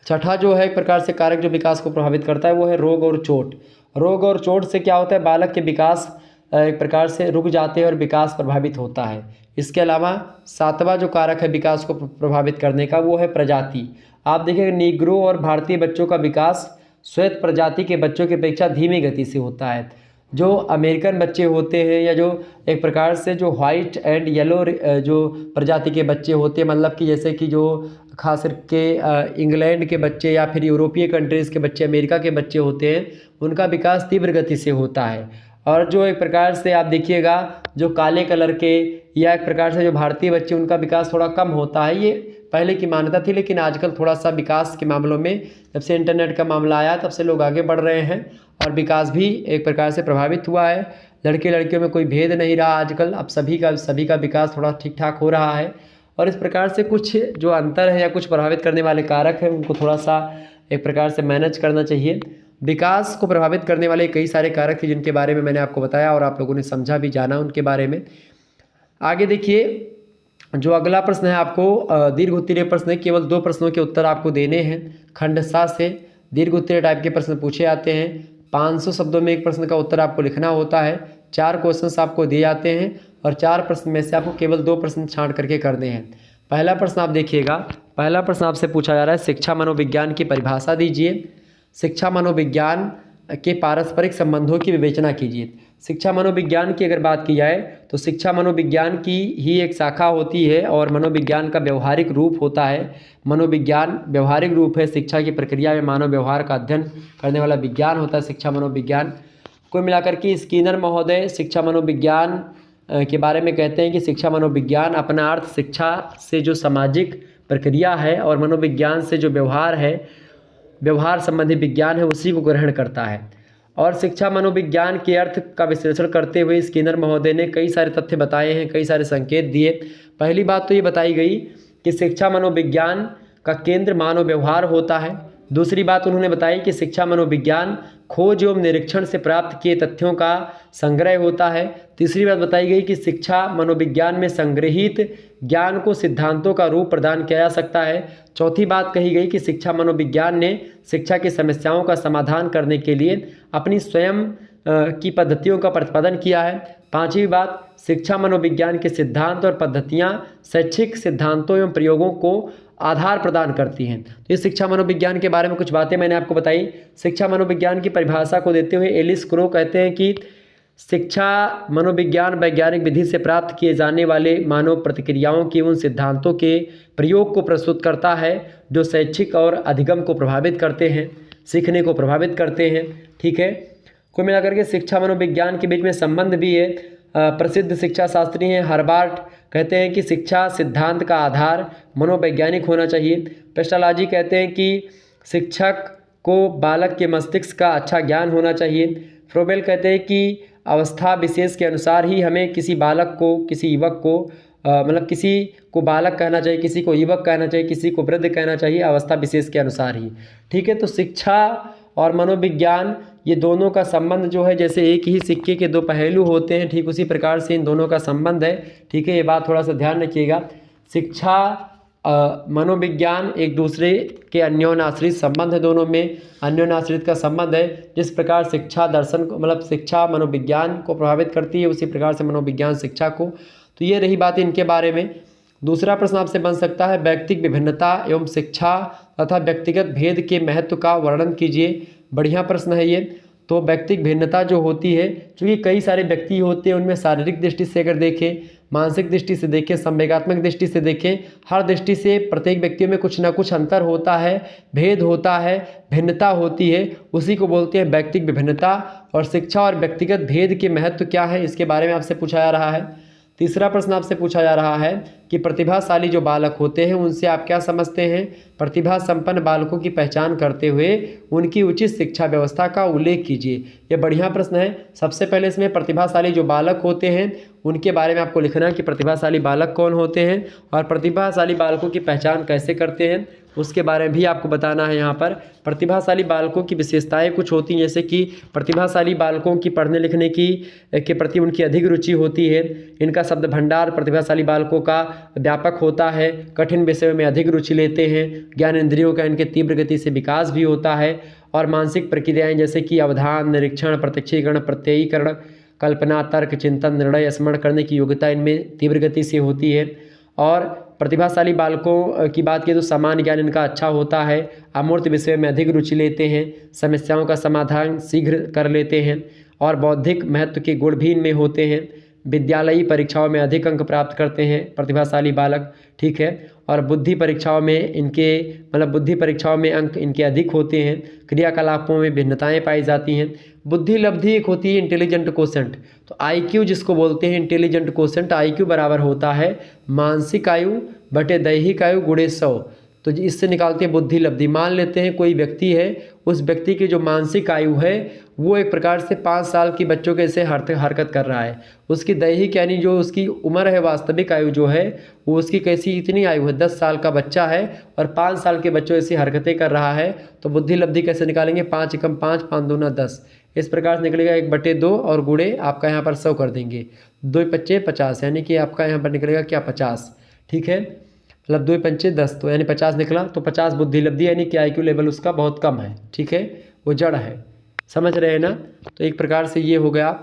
छठा जो है एक प्रकार से कारक जो विकास को प्रभावित करता है वो है रोग और चोट। रोग और चोट से क्या होता है, बालक के विकास एक प्रकार से रुक जाते हैं और विकास प्रभावित होता है। इसके अलावा सातवां जो कारक है विकास को प्रभावित करने का वो है प्रजाति। आप देखिए नीग्रो और भारतीय बच्चों का विकास श्वेत प्रजाति के बच्चों की अपेक्षा धीमी गति से होता है। जो अमेरिकन बच्चे होते हैं या जो एक प्रकार से जो वाइट एंड येलो जो प्रजाति के बच्चे होते हैं, मतलब कि जैसे कि जो खास करके इंग्लैंड के बच्चे या फिर यूरोपीय कंट्रीज़ के बच्चे, अमेरिका के बच्चे होते हैं, उनका विकास तीव्र गति से होता है। और जो एक प्रकार से आप देखिएगा जो काले कलर के या एक प्रकार से जो भारतीय बच्चे उनका विकास थोड़ा कम होता है। ये पहले की मान्यता थी, लेकिन आजकल थोड़ा सा विकास के मामलों में जब से इंटरनेट का मामला आया तब से लोग आगे बढ़ रहे हैं और विकास भी एक प्रकार से प्रभावित हुआ है। लड़के लड़कियों में कोई भेद नहीं रहा आजकल, अब सभी का विकास थोड़ा ठीक ठाक हो रहा है। और इस प्रकार से कुछ जो अंतर है या कुछ प्रभावित करने वाले कारक हैं उनको थोड़ा सा एक प्रकार से मैनेज करना चाहिए। विकास को प्रभावित करने वाले कई सारे कारक थे जिनके बारे में मैंने आपको बताया और आप लोगों ने समझा भी, जाना उनके बारे में। आगे देखिए जो अगला प्रश्न है आपको दीर्घ उत्तरीय प्रश्न है, केवल 2 प्रश्नों के उत्तर आपको देने हैं। खंड 7 से दीर्घ उत्तरीय टाइप के प्रश्न पूछे जाते हैं। 500 शब्दों में एक प्रश्न का उत्तर आपको लिखना होता है। 4 क्वेश्चंस आपको दिए जाते हैं और 4 प्रश्न में से आपको केवल 2 प्रश्न छांट करके करने हैं। पहला प्रश्न आप देखिएगा, पहला प्रश्न आपसे पूछा जा रहा है शिक्षा मनोविज्ञान की परिभाषा दीजिए। शिक्षा मनोविज्ञान के पारस्परिक संबंधों की विवेचना कीजिए। शिक्षा मनोविज्ञान की अगर बात की जाए तो शिक्षा मनोविज्ञान की ही एक शाखा होती है और मनोविज्ञान का व्यवहारिक रूप होता है। मनोविज्ञान व्यवहारिक रूप है, शिक्षा की प्रक्रिया में मानव व्यवहार का अध्ययन करने वाला विज्ञान होता है शिक्षा मनोविज्ञान। कुल मिलाकर के स्किनर महोदय शिक्षा मनोविज्ञान के बारे में कहते हैं कि शिक्षा मनोविज्ञान अपना अर्थ शिक्षा से जो सामाजिक प्रक्रिया है और मनोविज्ञान से जो व्यवहार है, व्यवहार संबंधी विज्ञान है, उसी को ग्रहण करता है। और शिक्षा मनोविज्ञान के अर्थ का विश्लेषण करते हुए स्किनर महोदय ने कई सारे तथ्य बताए हैं, कई सारे संकेत दिए। पहली बात तो ये बताई गई कि शिक्षा मनोविज्ञान का केंद्र मानव व्यवहार होता है। दूसरी बात उन्होंने बताई कि शिक्षा मनोविज्ञान खोज एवं निरीक्षण से प्राप्त किए तथ्यों का संग्रह होता है। तीसरी बात बताई गई कि शिक्षा मनोविज्ञान में संग्रहित ज्ञान को सिद्धांतों का रूप प्रदान किया जा सकता है। चौथी बात कही गई कि शिक्षा मनोविज्ञान ने शिक्षा की समस्याओं का समाधान करने के लिए अपनी स्वयं की पद्धतियों का प्रतिपादन किया है। पांचवी बात, शिक्षा मनोविज्ञान के सिद्धांत और पद्धतियाँ शैक्षिक सिद्धांतों एवं प्रयोगों को आधार प्रदान करती हैं। तो इस शिक्षा मनोविज्ञान के बारे में कुछ बातें मैंने आपको बताई। शिक्षा मनोविज्ञान की परिभाषा को देते हुए एलिस क्रो कहते हैं कि शिक्षा मनोविज्ञान वैज्ञानिक विधि से प्राप्त किए जाने वाले मानव प्रतिक्रियाओं की उन सिद्धांतों के प्रयोग को प्रस्तुत करता है जो शैक्षिक और अधिगम को प्रभावित करते हैं, सीखने को प्रभावित करते हैं। ठीक है, कुल मिलाकर के शिक्षा मनोविज्ञान के बीच में संबंध भी है। प्रसिद्ध शिक्षा शास्त्री हैं हर्बार्ट, कहते हैं कि शिक्षा सिद्धांत का आधार मनोवैज्ञानिक होना चाहिए। पेस्टालॉजी कहते हैं कि शिक्षक को बालक के मस्तिष्क का अच्छा ज्ञान होना चाहिए। फ्रोबेल कहते हैं कि अवस्था विशेष के अनुसार ही हमें किसी बालक को, किसी युवक को किसी को बालक कहना चाहिए, किसी को युवक कहना चाहिए, किसी को वृद्ध कहना चाहिए, अवस्था विशेष के अनुसार ही। ठीक है, तो शिक्षा और मनोविज्ञान ये दोनों का संबंध जो है, जैसे एक ही सिक्के के दो पहलू होते हैं, ठीक उसी प्रकार से इन दोनों का संबंध है। ठीक है, ये बात थोड़ा सा ध्यान रखिएगा। शिक्षा मनोविज्ञान एक दूसरे के अन्योन्याश्रित संबंध है, दोनों में अन्योन्याश्रित का संबंध है। जिस प्रकार शिक्षा दर्शन को शिक्षा मनोविज्ञान को प्रभावित करती है, उसी प्रकार से मनोविज्ञान शिक्षा को। तो ये रही बात इनके बारे में। दूसरा प्रश्न आपसे बन सकता है, व्यक्तिगत विभिन्नता एवं शिक्षा तथा व्यक्तिगत भेद के महत्व का वर्णन कीजिए। बढ़िया प्रश्न है ये। तो व्यक्तिगत भिन्नता जो होती है, क्योंकि कई सारे व्यक्ति होते हैं, उनमें शारीरिक दृष्टि से अगर देखें, मानसिक दृष्टि से देखें, संवेगात्मक दृष्टि से देखें, हर दृष्टि से प्रत्येक व्यक्तियों में कुछ ना कुछ अंतर होता है, भेद होता है, भिन्नता होती है, उसी को बोलते हैं व्यक्तिगत विभिन्नता। और शिक्षा और व्यक्तिगत भेद के महत्व क्या है, इसके बारे में आपसे पूछा जा रहा है। तीसरा प्रश्न आपसे पूछा जा रहा है कि प्रतिभाशाली जो बालक होते हैं उनसे आप क्या समझते हैं। प्रतिभा संपन्न बालकों की पहचान करते हुए उनकी उचित शिक्षा व्यवस्था का उल्लेख कीजिए। यह बढ़िया प्रश्न है। सबसे पहले इसमें प्रतिभाशाली जो बालक होते हैं उनके बारे में आपको लिखना है कि प्रतिभाशाली बालक कौन होते हैं और प्रतिभाशाली बालकों की पहचान कैसे करते हैं, उसके बारे में भी आपको बताना है। यहाँ पर प्रतिभाशाली बालकों की विशेषताएं कुछ होती हैं, जैसे कि प्रतिभाशाली बालकों की पढ़ने लिखने की के प्रति उनकी अधिक रुचि होती है, इनका शब्द भंडार प्रतिभाशाली बालकों का व्यापक होता है, कठिन विषयों में अधिक रुचि लेते हैं, ज्ञान इंद्रियों का इनके तीव्र गति से विकास भी होता है, और मानसिक प्रक्रियाएँ जैसे कि अवधान, निरीक्षण, प्रत्यक्षीकरण, प्रत्ययीकरण, कल्पना, तर्क, चिंतन, निर्णय स्मरण करने की योग्यता इनमें तीव्र गति से होती है। और प्रतिभाशाली बालकों की बात की तो सामान्य ज्ञान इनका अच्छा होता है, अमूर्त विषयों में अधिक रुचि लेते हैं, समस्याओं का समाधान शीघ्र कर लेते हैं, और बौद्धिक महत्व के गुण भी इनमें होते हैं। विद्यालयी परीक्षाओं में अधिक अंक प्राप्त करते हैं प्रतिभाशाली बालक। ठीक है, और बुद्धि परीक्षाओं में इनके बुद्धि परीक्षाओं में अंक इनके अधिक होते हैं। क्रियाकलापों में भिन्नताएं पाई जाती हैं। बुद्धि लब्धि एक होती है इंटेलिजेंट कोसेंट। तो IQ जिसको बोलते हैं इंटेलिजेंट कोसेंट, IQ बराबर होता है मानसिक आयु बटे दैहिक आयु गुणे 100। तो इससे निकालते हैं बुद्धि लब्धि। मान लेते हैं कोई व्यक्ति है, उस व्यक्ति की जो मानसिक आयु है वो एक प्रकार से 5 साल की बच्चों के से हरकत कर रहा है। उसकी दैहिक यानी जो उसकी उम्र है, वास्तविक आयु जो है वो उसकी कैसी इतनी आयु है, 10 साल का बच्चा है और 5 साल के बच्चों ऐसी हरकतें कर रहा है। तो बुद्धि लब्धि कैसे निकालेंगे, 5 एकम 5, 5 दूना 10, इस प्रकार से निकलेगा 1/2 और गुणे आपका यहाँ पर 100 कर देंगे, 2 पंचे 50, यानी कि आपका यहाँ पर निकलेगा क्या 50। ठीक है, 2 पंचे 10, तो यानी 50 निकला। तो 50 बुद्धि लब्धि यानी कि IQ लेवल उसका बहुत कम है। ठीक है, वो जड़ है, समझ रहे हैं ना। तो एक प्रकार से ये हो गया।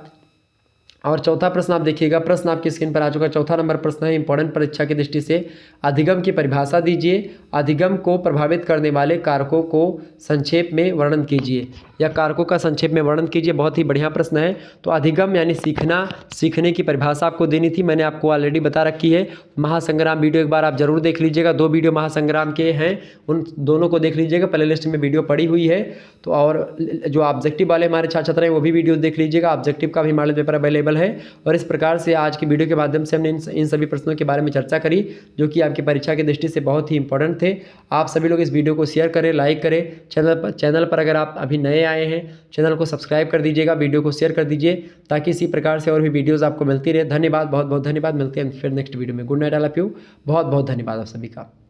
और चौथा प्रश्न आप देखिएगा, प्रश्न आपकी स्क्रीन पर आ चुका। चौथा नंबर प्रश्न है इंपॉर्टेंट परीक्षा की दृष्टि से, अधिगम की परिभाषा दीजिए। अधिगम को प्रभावित करने वाले कारकों को संक्षेप में वर्णन कीजिए। या कारकों का संक्षेप में वर्णन कीजिए। बहुत ही बढ़िया प्रश्न है। तो अधिगम यानी सीखना, सीखने की परिभाषा आपको देनी थी, मैंने आपको ऑलरेडी बता रखी है। महासंग्राम वीडियो एक बार आप जरूर देख लीजिएगा, 2 वीडियो महासंग्राम के हैं, उन दोनों को देख लीजिएगा, प्ले लिस्ट में वीडियो पड़ी हुई है। तो और जो ऑब्जेक्टिव वाले हमारे छात्र छात्र हैं वो भी वीडियो देख लीजिएगा, ऑब्जेक्टिव का भी मॉडल पेपर अवेलेबल है। और इस प्रकार से आज की वीडियो के माध्यम से हमने इन सभी प्रश्नों के बारे में चर्चा करी जो कि आपकी परीक्षा की दृष्टि से बहुत ही इंपॉर्टेंट थे। आप सभी लोग इस वीडियो को शेयर करें, लाइक करें। चैनल पर अगर आप अभी नए आए हैं, चैनल को सब्सक्राइब कर दीजिएगा, वीडियो को शेयर कर दीजिए ताकि इसी प्रकार से और भी वीडियोज़ आपको मिलती रहे। धन्यवाद, बहुत बहुत धन्यवाद। मिलते हैं फिर नेक्स्ट वीडियो में। Good night all of you. बहुत बहुत धन्यवाद आप सभी का।